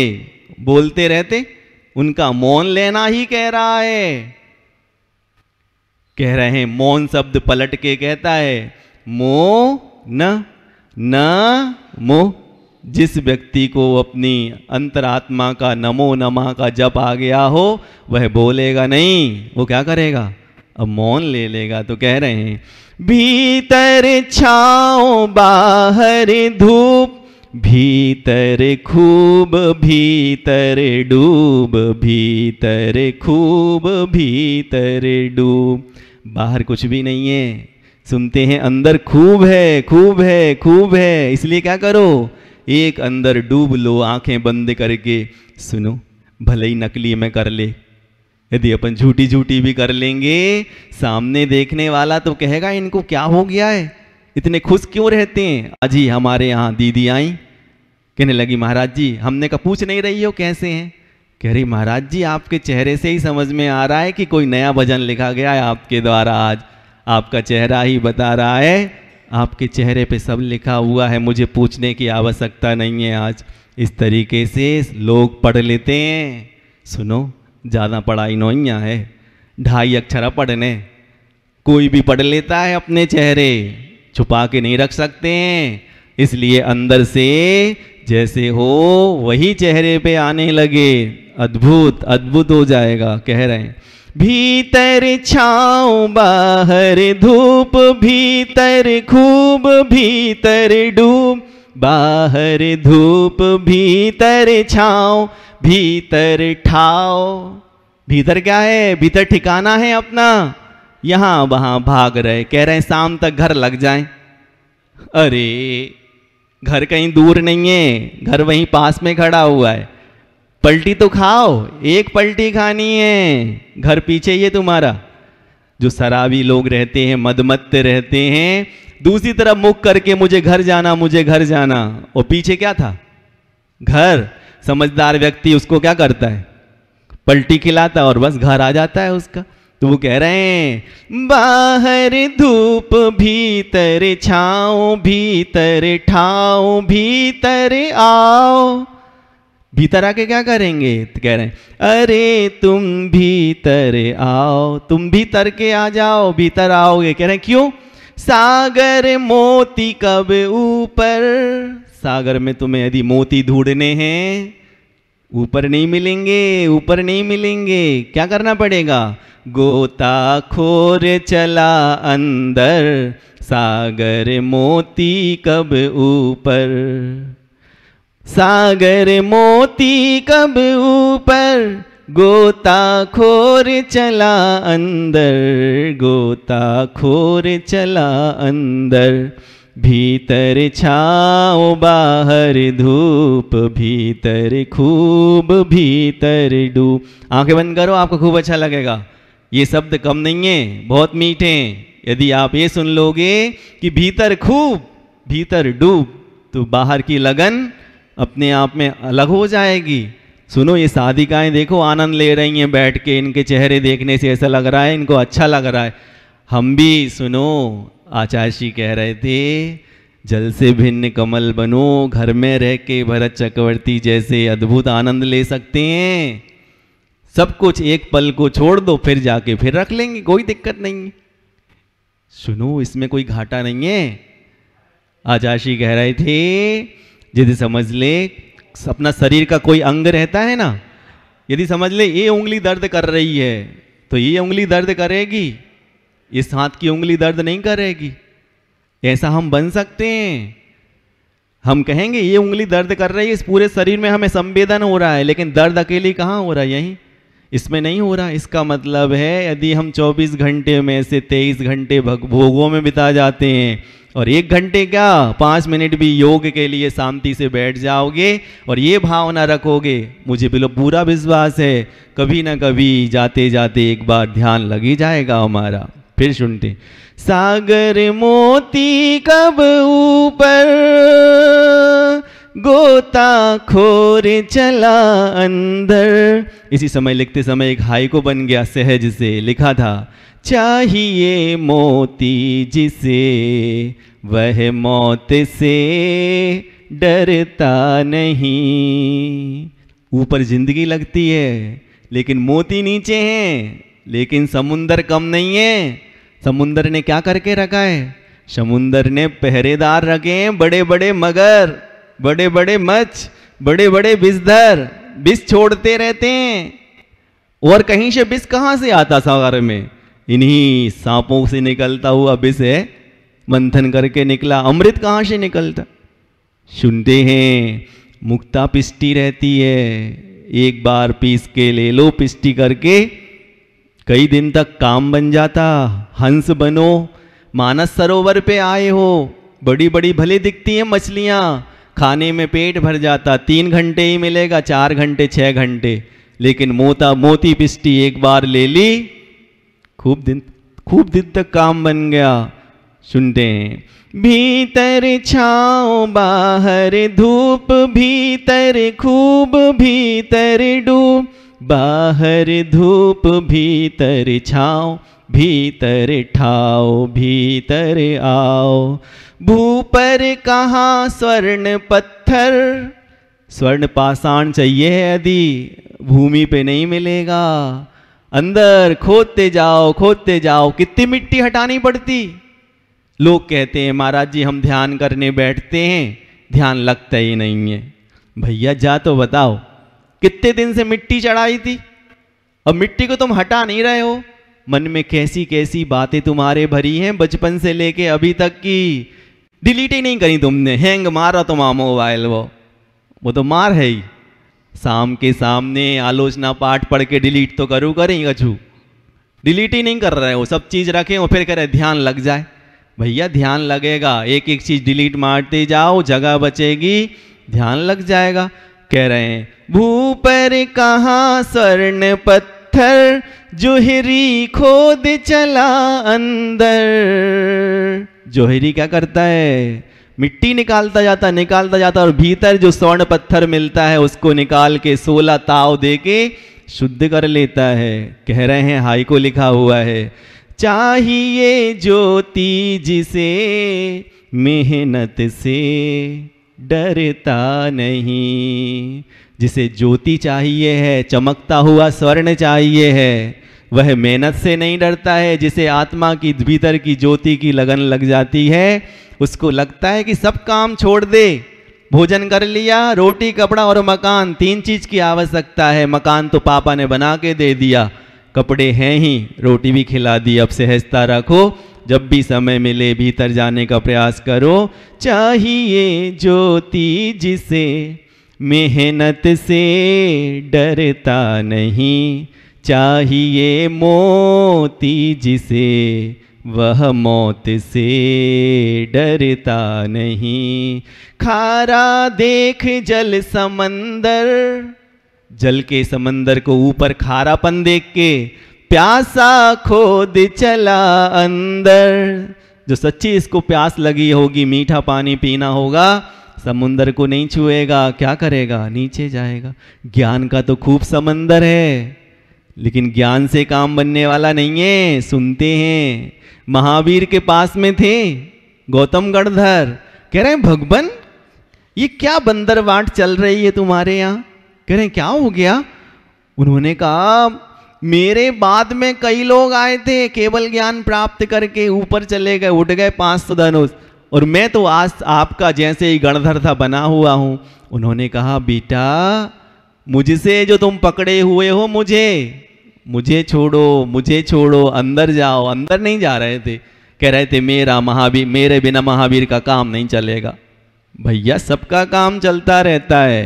बोलते रहते। उनका मौन लेना ही कह रहा है, कह रहे हैं। मौन शब्द पलट के कहता है मो न न मोह। जिस व्यक्ति को अपनी अंतरात्मा का नमो नमा का जप आ गया हो वह बोलेगा नहीं, वो क्या करेगा? अब मौन ले लेगा। तो कह रहे हैं भीतर छाँव बाहर धूप, भीतर खूब भीतर डूब, भीतर खूब भीतर डूब। बाहर कुछ भी नहीं है, सुनते हैं अंदर खूब है खूब है खूब है। इसलिए क्या करो, एक अंदर डूब लो आंखें बंद करके। सुनो, भले ही नकली में कर ले, यदि अपन झूठी झूठी भी कर लेंगे, सामने देखने वाला तो कहेगा इनको क्या हो गया है, इतने खुश क्यों रहते हैं। आज ही हमारे यहाँ दीदी आई, कहने लगी महाराज जी, हमने कहा पूछ नहीं रही हो कैसे हैं? कह रही महाराज जी आपके चेहरे से ही समझ में आ रहा है कि कोई नया भजन लिखा गया है आपके द्वारा। आज आपका चेहरा ही बता रहा है, आपके चेहरे पे सब लिखा हुआ है, मुझे पूछने की आवश्यकता नहीं है। आज इस तरीके से लोग पढ़ लेते हैं। सुनो, ज़्यादा पढ़ाई नहीं है, 2.5 अक्षर पढ़ने, कोई भी पढ़ लेता है। अपने चेहरे छुपा के नहीं रख सकते हैं, इसलिए अंदर से जैसे हो वही चेहरे पे आने लगे। अद्भुत अद्भुत हो जाएगा। कह रहे हैं भीतर छाँव बाहर धूप, भीतर खूब भीतर डूब, बाहर धूप भीतर छाँव, भीतर ठाव। भीतर क्या है? भीतर ठिकाना है अपना, यहाँ वहाँ भाग रहे। कह रहे हैं शाम तक घर लग जाए। अरे घर कहीं दूर नहीं है, घर वहीं पास में खड़ा हुआ है। पलटी तो खाओ, एक पलटी खानी है, घर पीछे ही है तुम्हारा। जो शराबी लोग रहते हैं, मदमत्ते रहते हैं, दूसरी तरफ मुख करके मुझे घर जाना मुझे घर जाना, और पीछे क्या था? घर। समझदार व्यक्ति उसको क्या करता है? पलटी खिलाता और बस घर आ जाता है उसका। तो वो कह रहे हैं बाहर धूप भीतर छाँव, भीतर ठाव, भीतर आओ। भीतर आके क्या करेंगे? तो कह रहे हैं अरे तुम भीतर आओ, तुम भीतर के आ जाओ, भीतर आओगे। कह रहे हैं क्यों? सागर मोती कब ऊपर। सागर में तुम्हें यदि मोती ढूंढने हैं, ऊपर नहीं मिलेंगे, ऊपर नहीं मिलेंगे। क्या करना पड़ेगा? गोताखोर चला अंदर, सागर मोती कब ऊपर। सागर मोती कब ऊपर, गोताखोर चला अंदर, गोताखोर चला अंदर। भीतर छाँव बाहर धूप, भीतर खूब भीतर डूब। आंखें बंद करो, आपको खूब अच्छा लगेगा। ये शब्द कम नहीं है, बहुत मीठे हैं। यदि आप ये सुन लोगे कि भीतर खूब भीतर डूब, तो बाहर की लगन अपने आप में अलग हो जाएगी। सुनो, ये साधिकाएं देखो आनंद ले रही हैं बैठ के, इनके चेहरे देखने से ऐसा लग रहा है इनको अच्छा लग रहा है। हम भी सुनो, आचार्य कह रहे थे, जल से भिन्न कमल बनो, घर में रह के भरत चक्रवर्ती जैसे अद्भुत आनंद ले सकते हैं। सब कुछ एक पल को छोड़ दो, फिर जाके फिर रख लेंगे, कोई दिक्कत नहीं है। सुनो, इसमें कोई घाटा नहीं है। आचार्य कह रहे थे, यदि समझ ले अपना शरीर का कोई अंग रहता है ना, यदि समझ ले ये उंगली दर्द कर रही है तो ये उंगली दर्द करेगी, इस हाथ की उंगली दर्द नहीं करेगी। ऐसा हम बन सकते हैं। हम कहेंगे ये उंगली दर्द कर रही है, इस पूरे शरीर में हमें संवेदन हो रहा है, लेकिन दर्द अकेली कहाँ हो रहा है, यहीं इसमें नहीं हो रहा। इसका मतलब है यदि हम 24 घंटे में से 23 घंटे भोगों में बिता जाते हैं और 1 घंटे क्या 5 मिनट भी योग के लिए शांति से बैठ जाओगे और ये भावना रखोगे, मुझे बिल्कुल पूरा विश्वास है कभी ना कभी जाते जाते एक बार ध्यान लग ही जाएगा हमारा। फिर सुनते, सागर मोती कब ऊपर, गोताखोर चला अंदर। इसी समय लिखते समय एक हाइको बन गया सहज से, लिखा था, चाहिए मोती जिसे वह मौत से डरता नहीं। ऊपर जिंदगी लगती है लेकिन मोती नीचे हैं, लेकिन समुंदर कम नहीं है। समुंदर ने क्या करके रखा है, समुंदर ने पहरेदार रखे हैं, बड़े बड़े मगर, बड़े बड़े मच्छ, बड़े बड़े विषधर, विष छोड़ते रहते हैं। और कहीं से विष कहाँ से आता सागर में, इन्हीं सांपों से निकलता हुआ विष है, मंथन करके निकला। अमृत कहाँ से निकलता, सुनते हैं मुक्ता पिष्टी रहती है, एक बार पीस के ले लो, पिष्टी करके कई दिन तक काम बन जाता। हंस बनो, मानस सरोवर पे आए हो, बड़ी बड़ी भले दिखती हैं मछलियाँ, खाने में पेट भर जाता, 3 घंटे ही मिलेगा, 4 घंटे 6 घंटे, लेकिन मोती पिष्टी एक बार ले ली, खूब दिन तक काम बन गया। सुनते हैं, भीतर छाँव बाहर धूप, भीतर खूब भीतर डूब, बाहर धूप भीतर छाँव, भीतर ठाओ भीतर आओ। भूपर कहाँ स्वर्ण पत्थर, स्वर्ण पाषाण चाहिए है यदि भूमि पे नहीं मिलेगा, अंदर खोदते जाओ, कितनी मिट्टी हटानी पड़ती। लोग कहते हैं महाराज जी हम ध्यान करने बैठते हैं, ध्यान लगता ही नहीं है। भैया जा तो बताओ, कितने दिन से मिट्टी चढ़ाई थी, अब मिट्टी को तुम हटा नहीं रहे हो। मन में कैसी कैसी बातें तुम्हारे भरी हैं, बचपन से लेके अभी तक की डिलीट ही नहीं करी तुमने। हैंग मारा तुम्हारा मोबाइल, वो तो मार है ही। शाम के सामने आलोचना पाठ पढ़ के डिलीट तो करें कछू, डिलीट ही नहीं कर रहे हो, सब चीज़ रखे हो, फिर कह रहे ध्यान लग जाए। भैया ध्यान लगेगा, एक एक चीज़ डिलीट मारते जाओ, जगह बचेगी, ध्यान लग जाएगा। कह रहे हैं भूपर कहाँ स्वर्ण पत्थर, जोहरी खोद चला अंदर। जोहरी क्या करता है, मिट्टी निकालता जाता और भीतर जो स्वर्ण पत्थर मिलता है उसको निकाल के 16 ताव दे के शुद्ध कर लेता है। कह रहे हैं, हाई को लिखा हुआ है, चाहिए ज्योति जिसे मेहनत से डरता नहीं। जिसे ज्योति चाहिए है, चमकता हुआ स्वर्ण चाहिए है, वह मेहनत से नहीं डरता है। जिसे आत्मा की भीतर की ज्योति की लगन लग जाती है, उसको लगता है कि सब काम छोड़ दे, भोजन कर लिया, रोटी कपड़ा और मकान, 3 चीज़ की आवश्यकता है। मकान तो पापा ने बना के दे दिया, कपड़े हैं ही, रोटी भी खिला दी, अब सहजता रखो, जब भी समय मिले भीतर जाने का प्रयास करो। चाहिए ज्योति जिसे मेहनत से डरता नहीं, चाहिए मोती जिसे वह मौत से डरता नहीं। खारा देख जल समंदर, जल के समंदर को ऊपर खारापन देख के प्यासा खोद चला अंदर। जो सच्ची इसको प्यास लगी होगी, मीठा पानी पीना होगा, समुंदर को नहीं छुएगा, क्या करेगा, नीचे जाएगा। ज्ञान का तो खूब समंदर है, लेकिन ज्ञान से काम बनने वाला नहीं है, सुनते हैं। महावीर के पास में थे गौतम गणधर, कह रहे हैं भगवान ये क्या बंदरवाट चल रही है तुम्हारे यहाँ? कह रहे हैं क्या हो गया? उन्होंने कहा मेरे बाद में कई लोग आए थे, केवल ज्ञान प्राप्त करके ऊपर चले गए, उठ गए 500 धनुष, और मैं तो आज आपका जैसे ही गणधर था बना हुआ हूं। उन्होंने कहा बेटा मुझसे जो तुम पकड़े हुए हो मुझे छोड़ो, मुझे छोड़ो, अंदर जाओ। अंदर नहीं जा रहे थे, कह रहे थे मेरे बिना महावीर का काम नहीं चलेगा। भैया सबका काम चलता रहता है,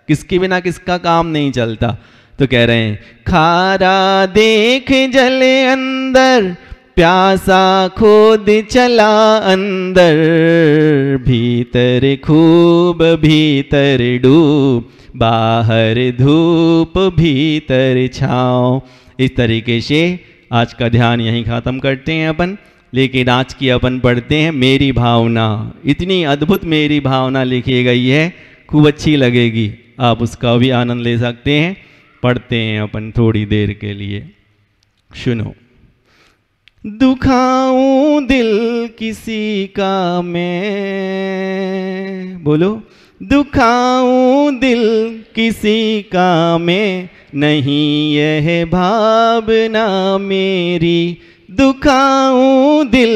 किसके बिना किसका काम नहीं चलता। तो कह रहे हैं खारा देख जले अंदर, प्यासा खोद चला अंदर, भीतर खूब भीतर डूब, बाहर धूप भीतर छाँव। इस तरीके से आज का ध्यान यहीं ख़त्म करते हैं अपन। लेकिन आज की अपन पढ़ते हैं मेरी भावना। इतनी अद्भुत मेरी भावना लिखी गई है, खूब अच्छी लगेगी, आप उसका भी आनंद ले सकते हैं। पढ़ते हैं अपन थोड़ी देर के लिए, सुनो। दुखाऊं दिल किसी का मैं, बोलो दुखाऊं दिल किसी का मैं, नहीं यह भावना मेरी। दुखाऊं दिल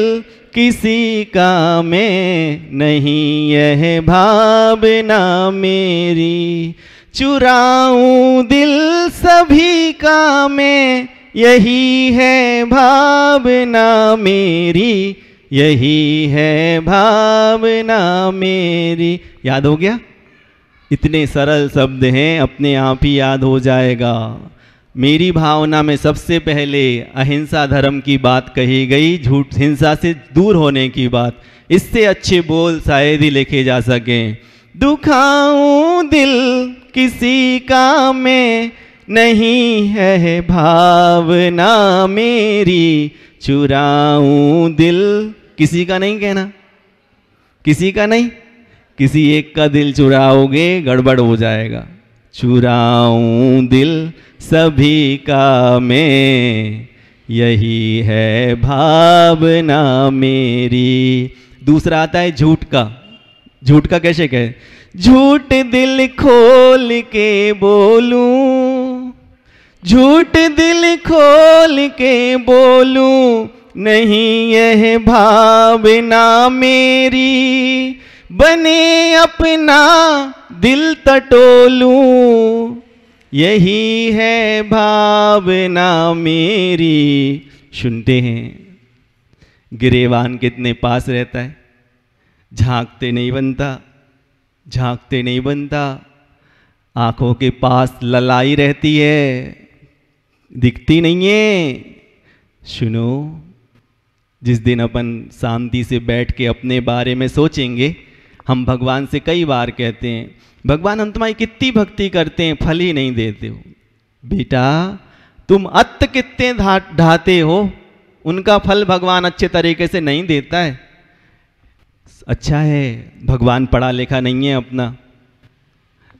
किसी का मैं, नहीं यह भावना मेरी। चुराऊं दिल सभी का मैं, यही है भावना मेरी, यही है भावना मेरी। याद हो गया? इतने सरल शब्द हैं, अपने आप ही याद हो जाएगा। मेरी भावना में सबसे पहले अहिंसा धर्म की बात कही गई, झूठ हिंसा से दूर होने की बात। इससे अच्छे बोल शायद ही लिखे जा सकें। दुखाऊं दिल किसी का मैं, नहीं है भावना मेरी। चुराऊं दिल, किसी का नहीं कहना, किसी का नहीं, किसी एक का दिल चुराओगे गड़बड़ हो जाएगा। चुराऊं दिल सभी का मैं, यही है भावना मेरी। दूसरा आता है झूठ का। झूठ का कैसे कहे? झूठ दिल खोल के बोलूं, झूठ दिल खोल के बोलूं, नहीं यह भावना मेरी। बने अपना दिल टटोलूं, यही है भावना मेरी। सुनते हैं गिरेवान कितने पास रहता है, झांकते नहीं बनता, झांकते नहीं बनता। आंखों के पास ललाई रहती है, दिखती नहीं है। सुनो, जिस दिन अपन शांति से बैठ के अपने बारे में सोचेंगे, हम भगवान से कई बार कहते हैं भगवान हम तुम्हारी कितनी भक्ति करते हैं, फल ही नहीं देते हो। बेटा तुम अत्त कितने ढाते हो, उनका फल भगवान अच्छे तरीके से नहीं देता है। अच्छा है भगवान पढ़ा लिखा नहीं है अपना,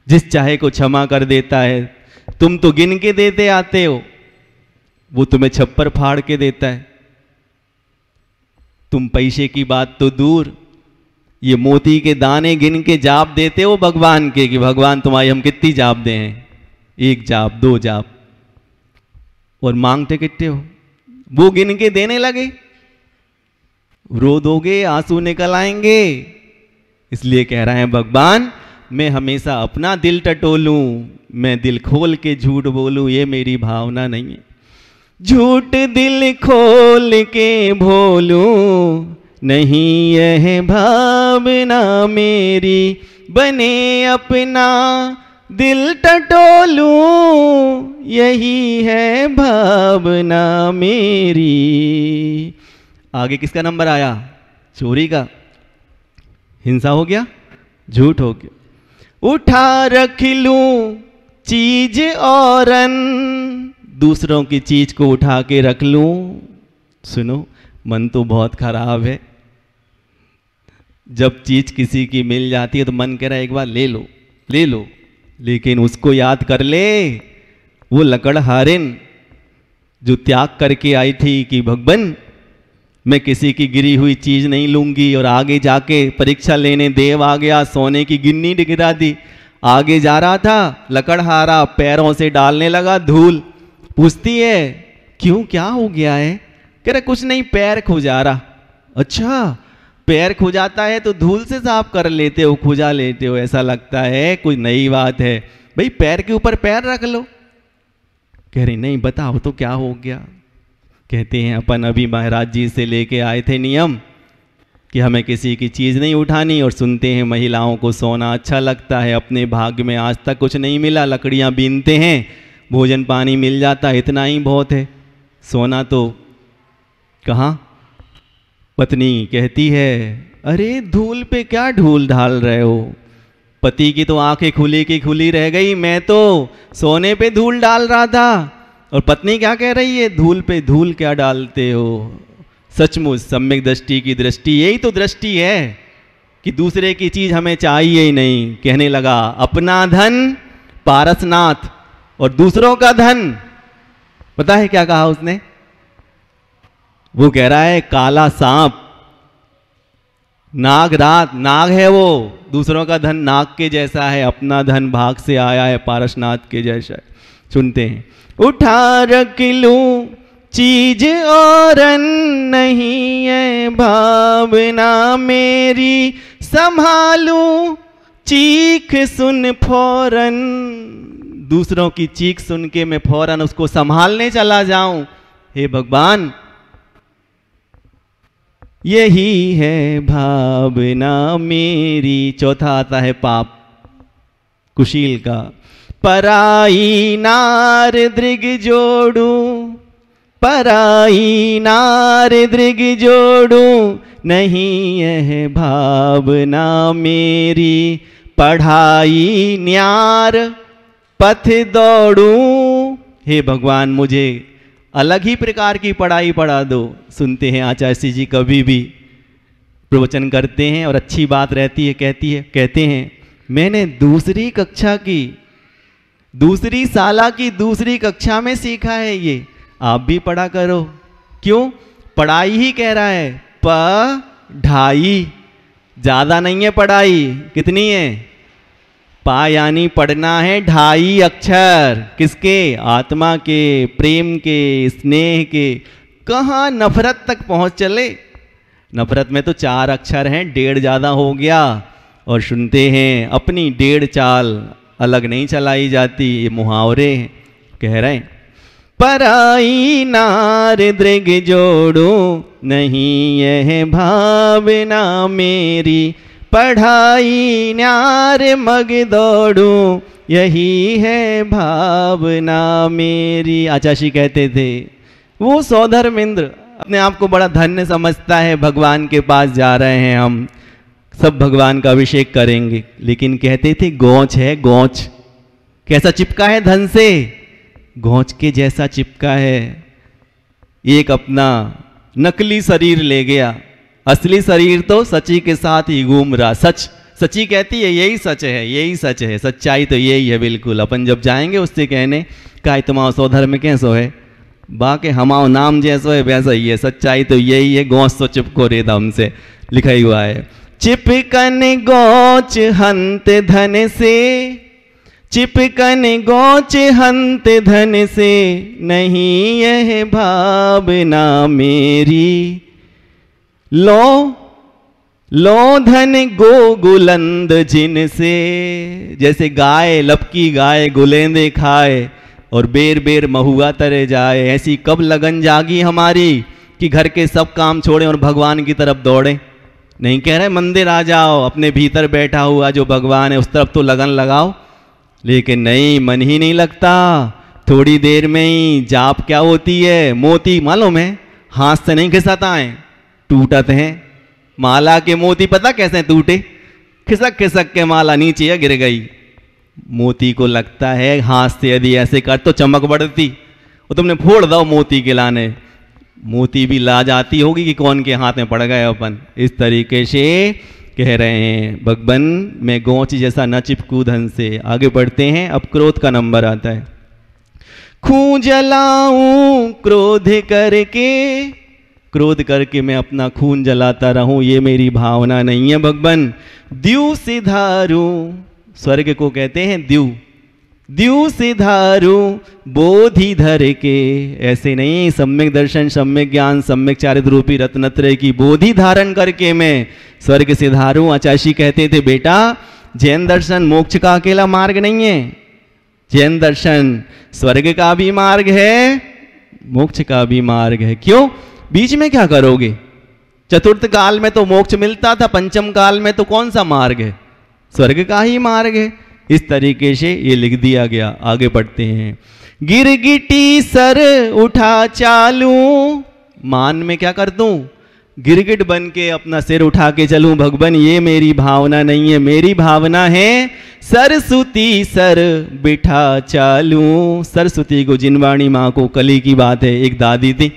जिस चाहे को क्षमा कर देता है। तुम तो गिन के देते आते हो, वो तुम्हें छप्पर फाड़ के देता है। तुम पैसे की बात तो दूर, ये मोती के दाने गिन के जाप देते हो भगवान के, कि भगवान तुम्हारी हम कितनी जाप दे हैं, 1 जाप 2 जाप, और मांगते कितने हो, वो गिन के देने लगे। रो दोगे, आंसू निकल आएंगे। इसलिए कह रहे हैं भगवान मैं हमेशा अपना दिल टटोलूं, मैं दिल खोल के झूठ बोलूं, ये मेरी भावना नहीं है। झूठ दिल खोल के बोलूं, नहीं यह भावना मेरी। बने अपना दिल टटोलूं, यही है भावना मेरी। आगे किसका नंबर आया? चोरी का। हिंसा हो गया, झूठ हो गया। उठा रख लूं चीज औरन, दूसरों की चीज को उठा के रख लूं। सुनो, मन तो बहुत खराब है। जब चीज किसी की मिल जाती है तो मन कह रहा है एक बार ले लो, ले लो, लेकिन उसको याद कर ले, वो लकड़हारिन जो त्याग करके आई थी कि भगवान मैं किसी की गिरी हुई चीज नहीं लूंगी, और आगे जाके परीक्षा लेने देव आ गया, सोने की गिन्नी गिरा दी। आगे जा रहा था, लकड़हारा पैरों से डालने लगा धूल। पूछती है क्यों, क्या हो गया है? कह रहे कुछ नहीं, पैर खुजा रहा। अच्छा, पैर खुजाता है तो धूल से साफ कर लेते हो, खुजा लेते हो, ऐसा लगता है कोई नई बात है। भाई पैर के ऊपर पैर रख लो। कह रही नहीं, बताओ तो क्या हो गया? कहते हैं अपन अभी महाराज जी से लेके आए थे नियम कि हमें किसी की चीज़ नहीं उठानी, और सुनते हैं महिलाओं को सोना अच्छा लगता है, अपने भाग्य में आज तक कुछ नहीं मिला, लकड़ियाँ बीनते हैं, भोजन पानी मिल जाता है, इतना ही बहुत है, सोना तो कहाँ। पत्नी कहती है अरे धूल पे क्या ढूल ढाल रहे हो? पति की तो आंखें खुली की खुली रह गई, मैं तो सोने पे धूल डाल रहा था। और पत्नी क्या कह रही है, धूल पे धूल क्या डालते हो? सचमुच सम्यक दृष्टि की दृष्टि यही तो दृष्टि है कि दूसरे की चीज हमें चाहिए ही नहीं। कहने लगा अपना धन पारसनाथ और दूसरों का धन। पता है क्या कहा उसने? वो कह रहा है काला सांप, नाग रात, नाग है वो, दूसरों का धन नाग के जैसा है, अपना धन भाग से आया है पारसनाथ के जैसा है। सुनते हैं उठा रख लूं चीज और नहीं है भावना मेरी, संभालूं चीख सुन फौरन। दूसरों की चीख सुन के मैं फौरन उसको संभालने चला जाऊं। हे भगवान, यही है भावना मेरी। चौथा आता है पाप कुशील का। पराई नार दृग जोड़ू, पराई नार दृग जोड़ू, नहीं यह भावना मेरी। पढ़ाई न्यार पथ दौड़ू। हे भगवान, मुझे अलग ही प्रकार की पढ़ाई पढ़ा दो। सुनते हैं आचार्य जी कभी भी प्रवचन करते हैं और अच्छी बात रहती है, कहते हैं मैंने दूसरी कक्षा की, दूसरी साला की दूसरी कक्षा में सीखा है, ये आप भी पढ़ा करो। क्यों? पढ़ाई ही कह रहा है, पढ़ाई, ज्यादा नहीं है पढ़ाई। कितनी है? पा यानी पढ़ना है 2.5 अक्षर। किसके? आत्मा के, प्रेम के, स्नेह के। कहाँ नफरत तक पहुंच चले? नफरत में तो 4 अक्षर हैं, 1.5 ज्यादा हो गया। और सुनते हैं अपनी 1.5 चाल अलग नहीं चलाई जाती, ये मुहावरे कह रहे हैं। पराई नार दृग जोड़ो, नहीं यह भावना मेरी। पढ़ाई न्यार मग दौड़ू, यही है भावना मेरी। आचार्य कहते थे वो सौधर्मेंद्र अपने आप को बड़ा धन्य समझता है, भगवान के पास जा रहे हैं हम, सब भगवान का अभिषेक करेंगे। लेकिन कहते थे गौच है, गौच कैसा चिपका है धन से? गौच के जैसा चिपका है। एक अपना नकली शरीर ले गया, असली शरीर तो सची के साथ ही घूम रहा। सच, सची कहती है यही सच है, यही सच है, सच्चाई तो यही है बिल्कुल। अपन जब जाएंगे उससे कहने का तुम्हारा सौधर्म कैसो है, बाकी हमाओ नाम जैसो है वैसा ही है, सच्चाई तो यही है। गौच तो चिपको रे दम से लिखा ही हुआ है। चिपकन गौच हंत धन से, चिपकन गौच हंत धन से, नहीं यह भावना मेरी। लो लो धन गो गुलंद जिन से। जैसे गाय, लपकी गाय गुलेंदे खाए और बेर बेर महुआ तरे जाए, ऐसी कब लगन जागी हमारी कि घर के सब काम छोड़ें और भगवान की तरफ दौड़ें। नहीं कह रहे मंदिर आ जाओ, अपने भीतर बैठा हुआ जो भगवान है उस तरफ तो लगन लगाओ, लेकिन नहीं, मन ही नहीं लगता। थोड़ी देर में ही जाप क्या होती है, मोती मालूम है हाथ से नहीं खिसाता है, टूटत हैं। माला के मोती पता कैसे टूटे? खिसक खिसक के माला नीचे गिर गई। मोती को लगता है हाथ से यदि ऐसे कर तो चमक बढ़ती, वो तुमने फोड़ दो मोती के लाने, मोती भी ला जाती होगी कि कौन के हाथ में पड़ गए अपन। इस तरीके से कह रहे हैं भगवान मैं गौच जैसा न चिपकू धन से। आगे बढ़ते हैं, अब क्रोध का नंबर आता है। खूं जलाऊं क्रोध करके, क्रोध करके मैं अपना खून जलाता रहूं, ये मेरी भावना नहीं है भगवान। द्यू सिधारूं, स्वर्ग को कहते हैं द्यू, द्यू सिधारूं बोधि धर के, ऐसे नहीं, सम्यक दर्शन, सम्यक ज्ञान, सम्यक चारित्र रूपी रत्नत्रय की बोधि धारण करके मैं स्वर्ग सिधारूं। आचार्य कहते थे बेटा जैन दर्शन मोक्ष का अकेला मार्ग नहीं है, जैन दर्शन स्वर्ग का भी मार्ग है, मोक्ष का भी मार्ग है। क्यों? बीच में क्या करोगे? चतुर्थ काल में तो मोक्ष मिलता था, पंचम काल में तो कौन सा मार्ग है? स्वर्ग का ही मार्ग है। इस तरीके से ये लिख दिया गया। आगे बढ़ते हैं। गिरगिटी सर उठा चालू, मान में क्या कर दूं? गिरगिट बन के अपना सिर उठा के चलूं भगवान, ये मेरी भावना नहीं है। मेरी भावना है सरस्वती सर बिठा चालू। सरस्वती को, जिनवाणी माँ को, कली की बात है, एक दादी थी,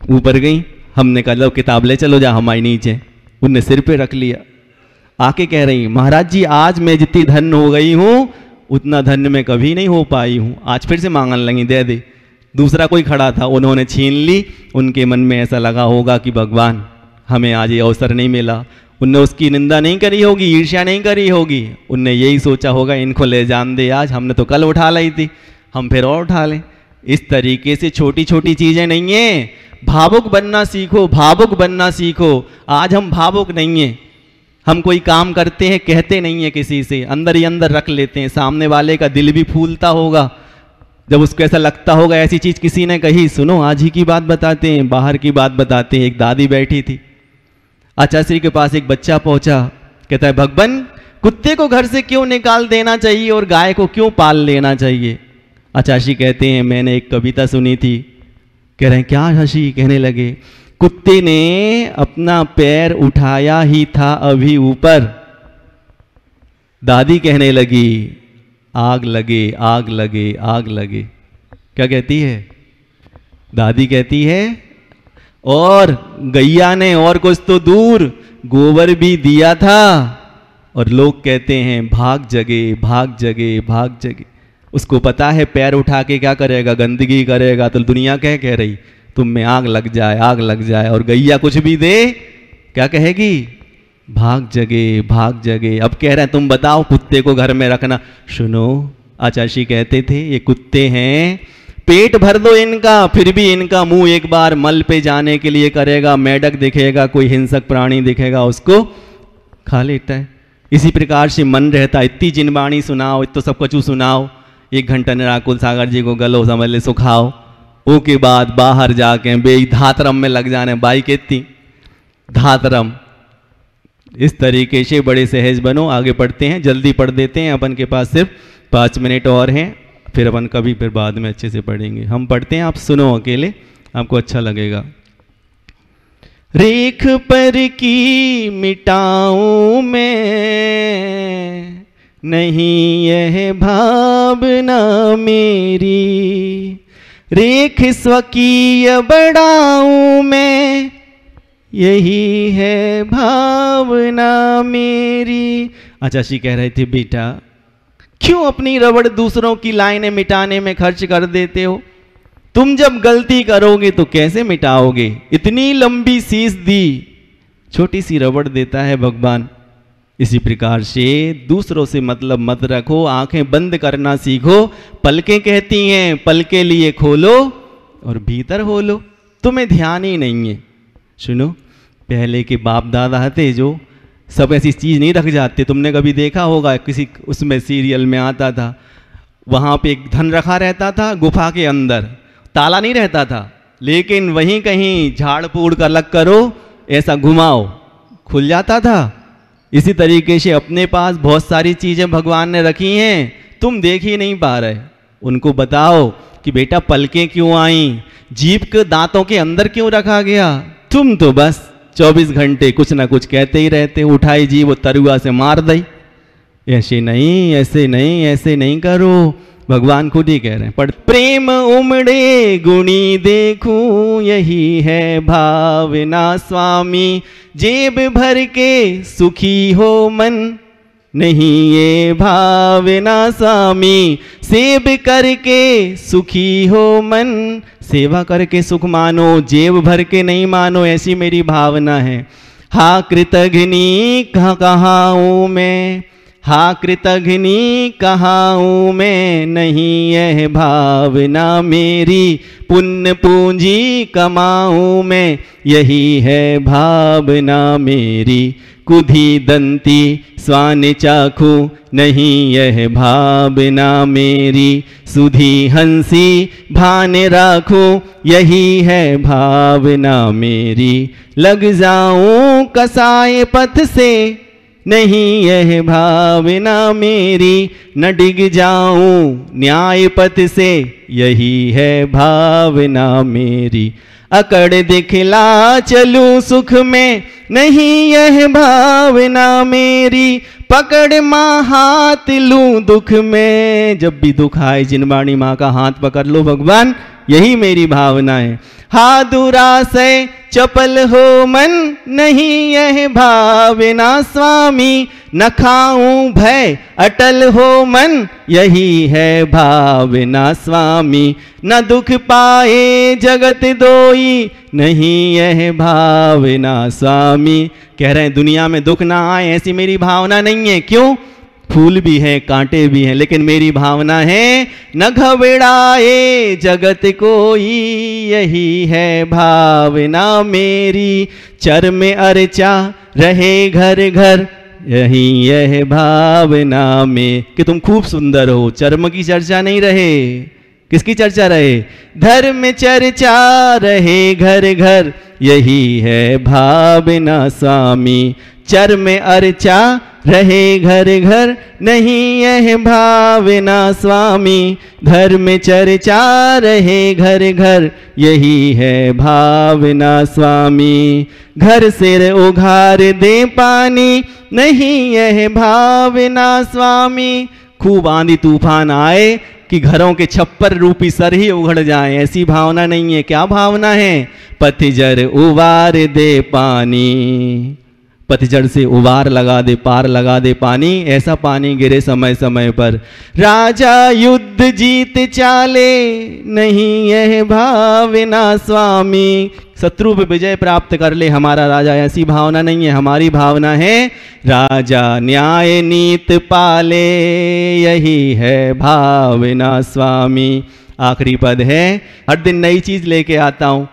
ऊपर गई, हमने कहा लो किताब ले चलो, जा हमारी नीचे, उनने सिर पे रख लिया। आके कह रही महाराज जी आज मैं जितनी धन हो गई हूं उतना धन में कभी नहीं हो पाई हूं। आज फिर से मांगने लगी, दे दे। दूसरा कोई खड़ा था, उन्होंने छीन ली। उनके मन में ऐसा लगा होगा कि भगवान हमें आज ये अवसर नहीं मिला। उनने उसकी निंदा नहीं करी होगी, ईर्ष्या नहीं करी होगी, उनने यही सोचा होगा इनको ले जान दे, आज हमने तो कल उठा ली थी, हम फिर और उठा लें। इस तरीके से छोटी छोटी चीजें नहीं है, भावुक बनना सीखो, भावुक बनना सीखो। आज हम भावुक नहीं है, हम कोई काम करते हैं कहते नहीं है किसी से, अंदर ही अंदर रख लेते हैं। सामने वाले का दिल भी फूलता होगा जब उसको ऐसा लगता होगा ऐसी चीज किसी ने कही। सुनो आज ही की बात बताते हैं, बाहर की बात बताते हैं। एक दादी बैठी थी, आचार्य श्री के पास एक बच्चा पहुंचा, कहता है भगवान कुत्ते को घर से क्यों निकाल देना चाहिए और गाय को क्यों पाल लेना चाहिए? आचार्य श्री कहते हैं मैंने एक कविता सुनी थी। कह रहे हैं क्या हंसी? कहने लगे कुत्ते ने अपना पैर उठाया ही था अभी ऊपर, दादी कहने लगी आग लगे आग लगे आग लगे। क्या कहती है दादी? कहती है और गैया ने और कुछ तो दूर गोबर भी दिया था। और लोग कहते हैं भाग जगे भाग जगे भाग जगे। उसको पता है पैर उठा के क्या करेगा? गंदगी करेगा। तो दुनिया कह रही तुम में आग लग जाए आग लग जाए। और गैया कुछ भी दे क्या कहेगी? भाग जगे भाग जगे। अब कह रहे हैं तुम बताओ कुत्ते को घर में रखना। सुनो आचार्य कहते थे ये कुत्ते हैं, पेट भर दो इनका फिर भी इनका मुंह एक बार मल पे जाने के लिए करेगा। मेढक दिखेगा, कोई हिंसक प्राणी दिखेगा, उसको खा लेता है। इसी प्रकार से मन रहता, इतनी जिनवाणी सुनाओ, इतो सब कुछ सुनाओ, 1 घंटा निराकुल सागर जी को गलो समझ ले सुखाओ, ओके बाद बाहर जाके बे धातरम में लग जाने। बाई कहती धातरम। इस तरीके से बड़े सहज बनो। आगे पढ़ते हैं, जल्दी पढ़ देते हैं, अपन के पास सिर्फ 5 मिनट और हैं, फिर अपन कभी फिर बाद में अच्छे से पढ़ेंगे। हम पढ़ते हैं, आप सुनो अकेले, आपको अच्छा लगेगा। रेख पर की मिटाऊं मैं, नहीं यह भावना मेरी, रेख स्वकीय बढ़ाऊं मैं, यही है भावना मेरी। आचार्य कह रहे थे बेटा क्यों अपनी रबड़ दूसरों की लाइनें मिटाने में खर्च कर देते हो? तुम जब गलती करोगे तो कैसे मिटाओगे? इतनी लंबी शीश दी, छोटी सी रबड़ देता है भगवान। इसी प्रकार से दूसरों से मतलब मत रखो, आंखें बंद करना सीखो। पलकें कहती हैं पलके लिए खोलो और भीतर हो लो, तुम्हें ध्यान ही नहीं है। सुनो पहले के बाप दादा थे जो सब ऐसी चीज़ नहीं रख जाते। तुमने कभी देखा होगा किसी उसमें सीरियल में आता था, वहाँ पे एक धन रखा रहता था गुफा के अंदर, ताला नहीं रहता था, लेकिन वहीं कहीं झाड़ फूड़ का लग करो, ऐसा घुमाओ, खुल जाता था। इसी तरीके से अपने पास बहुत सारी चीज़ें भगवान ने रखी हैं, तुम देख ही नहीं पा रहे। उनको बताओ कि बेटा पलकें क्यों आई, जीभ के दांतों के अंदर क्यों रखा गया? तुम तो बस 24 घंटे कुछ ना कुछ कहते ही रहते, उठाई जीभ वो तरुआ से मार दई। ऐसे नहीं ऐसे नहीं ऐसे नहीं करो, भगवान खुद ही कह रहे हैं। पढ़ प्रेम उमड़े गुणी देखूं, यही है भावना स्वामी, जेब भर के सुखी हो मन, नहीं ये भावना स्वामी। सेव करके सुखी हो मन, सेवा करके सुख मानो, जेब भर के नहीं मानो, ऐसी मेरी भावना है। हा कृतघ्नि कहाँ हूँ मैं, हा कृतघ्नि कहाँ हूँ मैं, नहीं यह भावना मेरी, पुण्य पूंजी कमाऊँ मैं, यही है भावना मेरी। कुधी दंती स्वान चाखू, नहीं यह भावना मेरी, सुधी हंसी भान राखूं, यही है भावना मेरी। लग जाऊं कसाय पथ से, नहीं यह भावना मेरी, न डिग जाऊं न्याय पथ से, यही है भावना मेरी। अकड़ दिखला चलूं सुख में, नहीं यह भावना मेरी, पकड़ माँ हाथ लूं दुख में। जब भी दुख आए जिनवाणी माँ का हाथ पकड़ लो भगवान, यही मेरी भावना है। हा दुराशय चपल हो मन, नहीं यह भावना स्वामी, न खाऊं भय अटल हो मन, यही है भावना स्वामी। न दुख पाए जगत दोई, नहीं यह भावना स्वामी। कह रहे हैं दुनिया में दुख ना आए, ऐसी मेरी भावना नहीं है। क्यों? फूल भी हैं कांटे भी हैं, लेकिन मेरी भावना है न घबराए जगत कोई, यही है भावना मेरी। चर्म अर्चा रहे घर घर, यही यह भावना में। कि तुम खूब सुंदर हो, चर्म की चर्चा नहीं रहे, किसकी चर्चा रहे? धर्म चर्चा रहे घर घर, यही है भावना स्वामी। चर्म अर्चा रहे घर घर, नहीं यह भावना स्वामी। धर्म चर्चा रहे घर घर, यही है भावना स्वामी। घर सिर उघार दे पानी, नहीं यह भावना स्वामी। खूब आंधी तूफान आए कि घरों के छप्पर रूपी सर ही उघड़ जाएं, ऐसी भावना नहीं है। क्या भावना है? पतझड़ उबार दे पानी, पतझड़ से उबार लगा दे, पार लगा दे पानी, ऐसा पानी गिरे समय समय पर। राजा युद्ध जीत चाले, नहीं यह भावना स्वामी। शत्रु पे विजय प्राप्त कर ले हमारा राजा, ऐसी भावना नहीं है। हमारी भावना है राजा न्याय नीत पाले, यही है भावना स्वामी। आखिरी पद है, हर दिन नई चीज लेके आता हूं।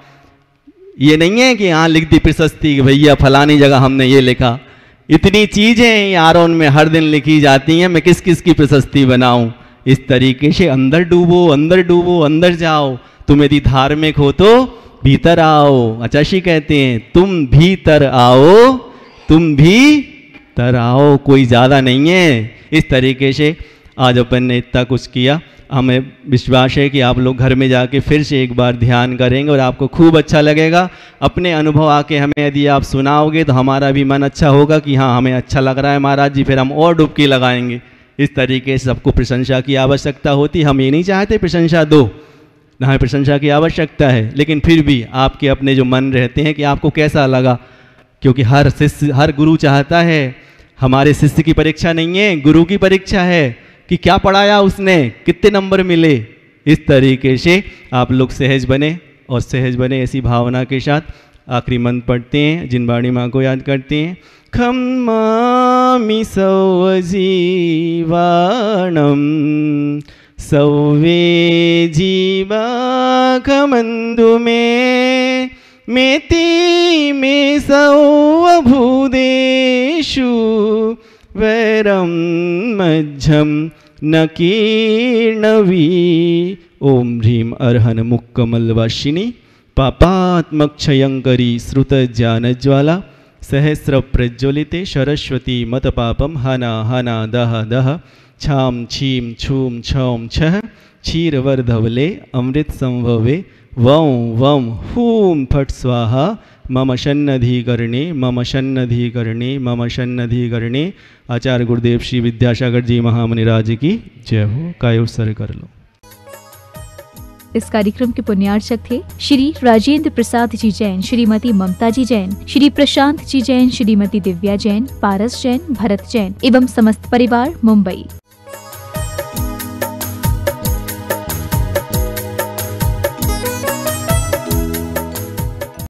ये नहीं है कि यहाँ लिख दी प्रशस्ति कि भैया फलानी जगह हमने ये लिखा। इतनी चीजें यारों में हर दिन लिखी जाती हैं, मैं किस किस की प्रशस्ति बनाऊं। इस तरीके से अंदर डूबो, अंदर डूबो, अंदर जाओ। तुम यदि धार्मिक हो तो भीतर आओ। आचार्य कहते हैं तुम भीतर आओ, तुम भीतर आओ, कोई ज्यादा नहीं है। इस तरीके से आज अपन ने इतना कुछ किया। हमें विश्वास है कि आप लोग घर में जाके फिर से एक बार ध्यान करेंगे और आपको खूब अच्छा लगेगा। अपने अनुभव आके हमें यदि आप सुनाओगे तो हमारा भी मन अच्छा होगा कि हाँ हमें अच्छा लग रहा है महाराज जी, फिर हम और डुबकी लगाएंगे। इस तरीके से सबको प्रशंसा की आवश्यकता होती। हम ये नहीं चाहते प्रशंसा दो, ना हमें प्रशंसा की आवश्यकता है, लेकिन फिर भी आपके अपने जो मन रहते हैं कि आपको कैसा लगा। क्योंकि हर शिष्य, हर गुरु चाहता है, हमारे शिष्य की परीक्षा नहीं है, गुरु की परीक्षा है कि क्या पढ़ाया उसने, कितने नंबर मिले। इस तरीके से आप लोग सहज बने और सहज बने ऐसी भावना के साथ आखिरी मंत्र पढ़ते हैं, जिनवाणी माँ को याद करते हैं। खम्मामि सौजीवाणम सौवे जीवा खमंदु में मेति में सौभूदेषु वैरम मध्यम न कीर्णवी। ओम ह्रीम अर्हन मुक्कमलवासिनी पापात्मक्षयंकरी श्रुत ज्ञान ज्वाला सहस्र प्रज्वलिते सरस्वती मत पापम हना हना दह दह छाम छीम छूम छौम छह क्षीरवर्धवले अमृत संभवे वं वं हूम फट स्वाहा मम शन्नधिकरणे मम शन्नधिकरणे मम शन्नधिकरणे। आचार्य गुरुदेव श्री विद्यासागर जी महामुनिराज की जय हो। काय उत्सर्ग कर लो। इस कार्यक्रम के पुण्यार्चक थे श्री राजेंद्र प्रसाद जी जैन, श्रीमती ममता जी जैन, श्री प्रशांत जी जैन, श्रीमती दिव्या जैन, पारस जैन, भरत जैन एवं समस्त परिवार, मुंबई।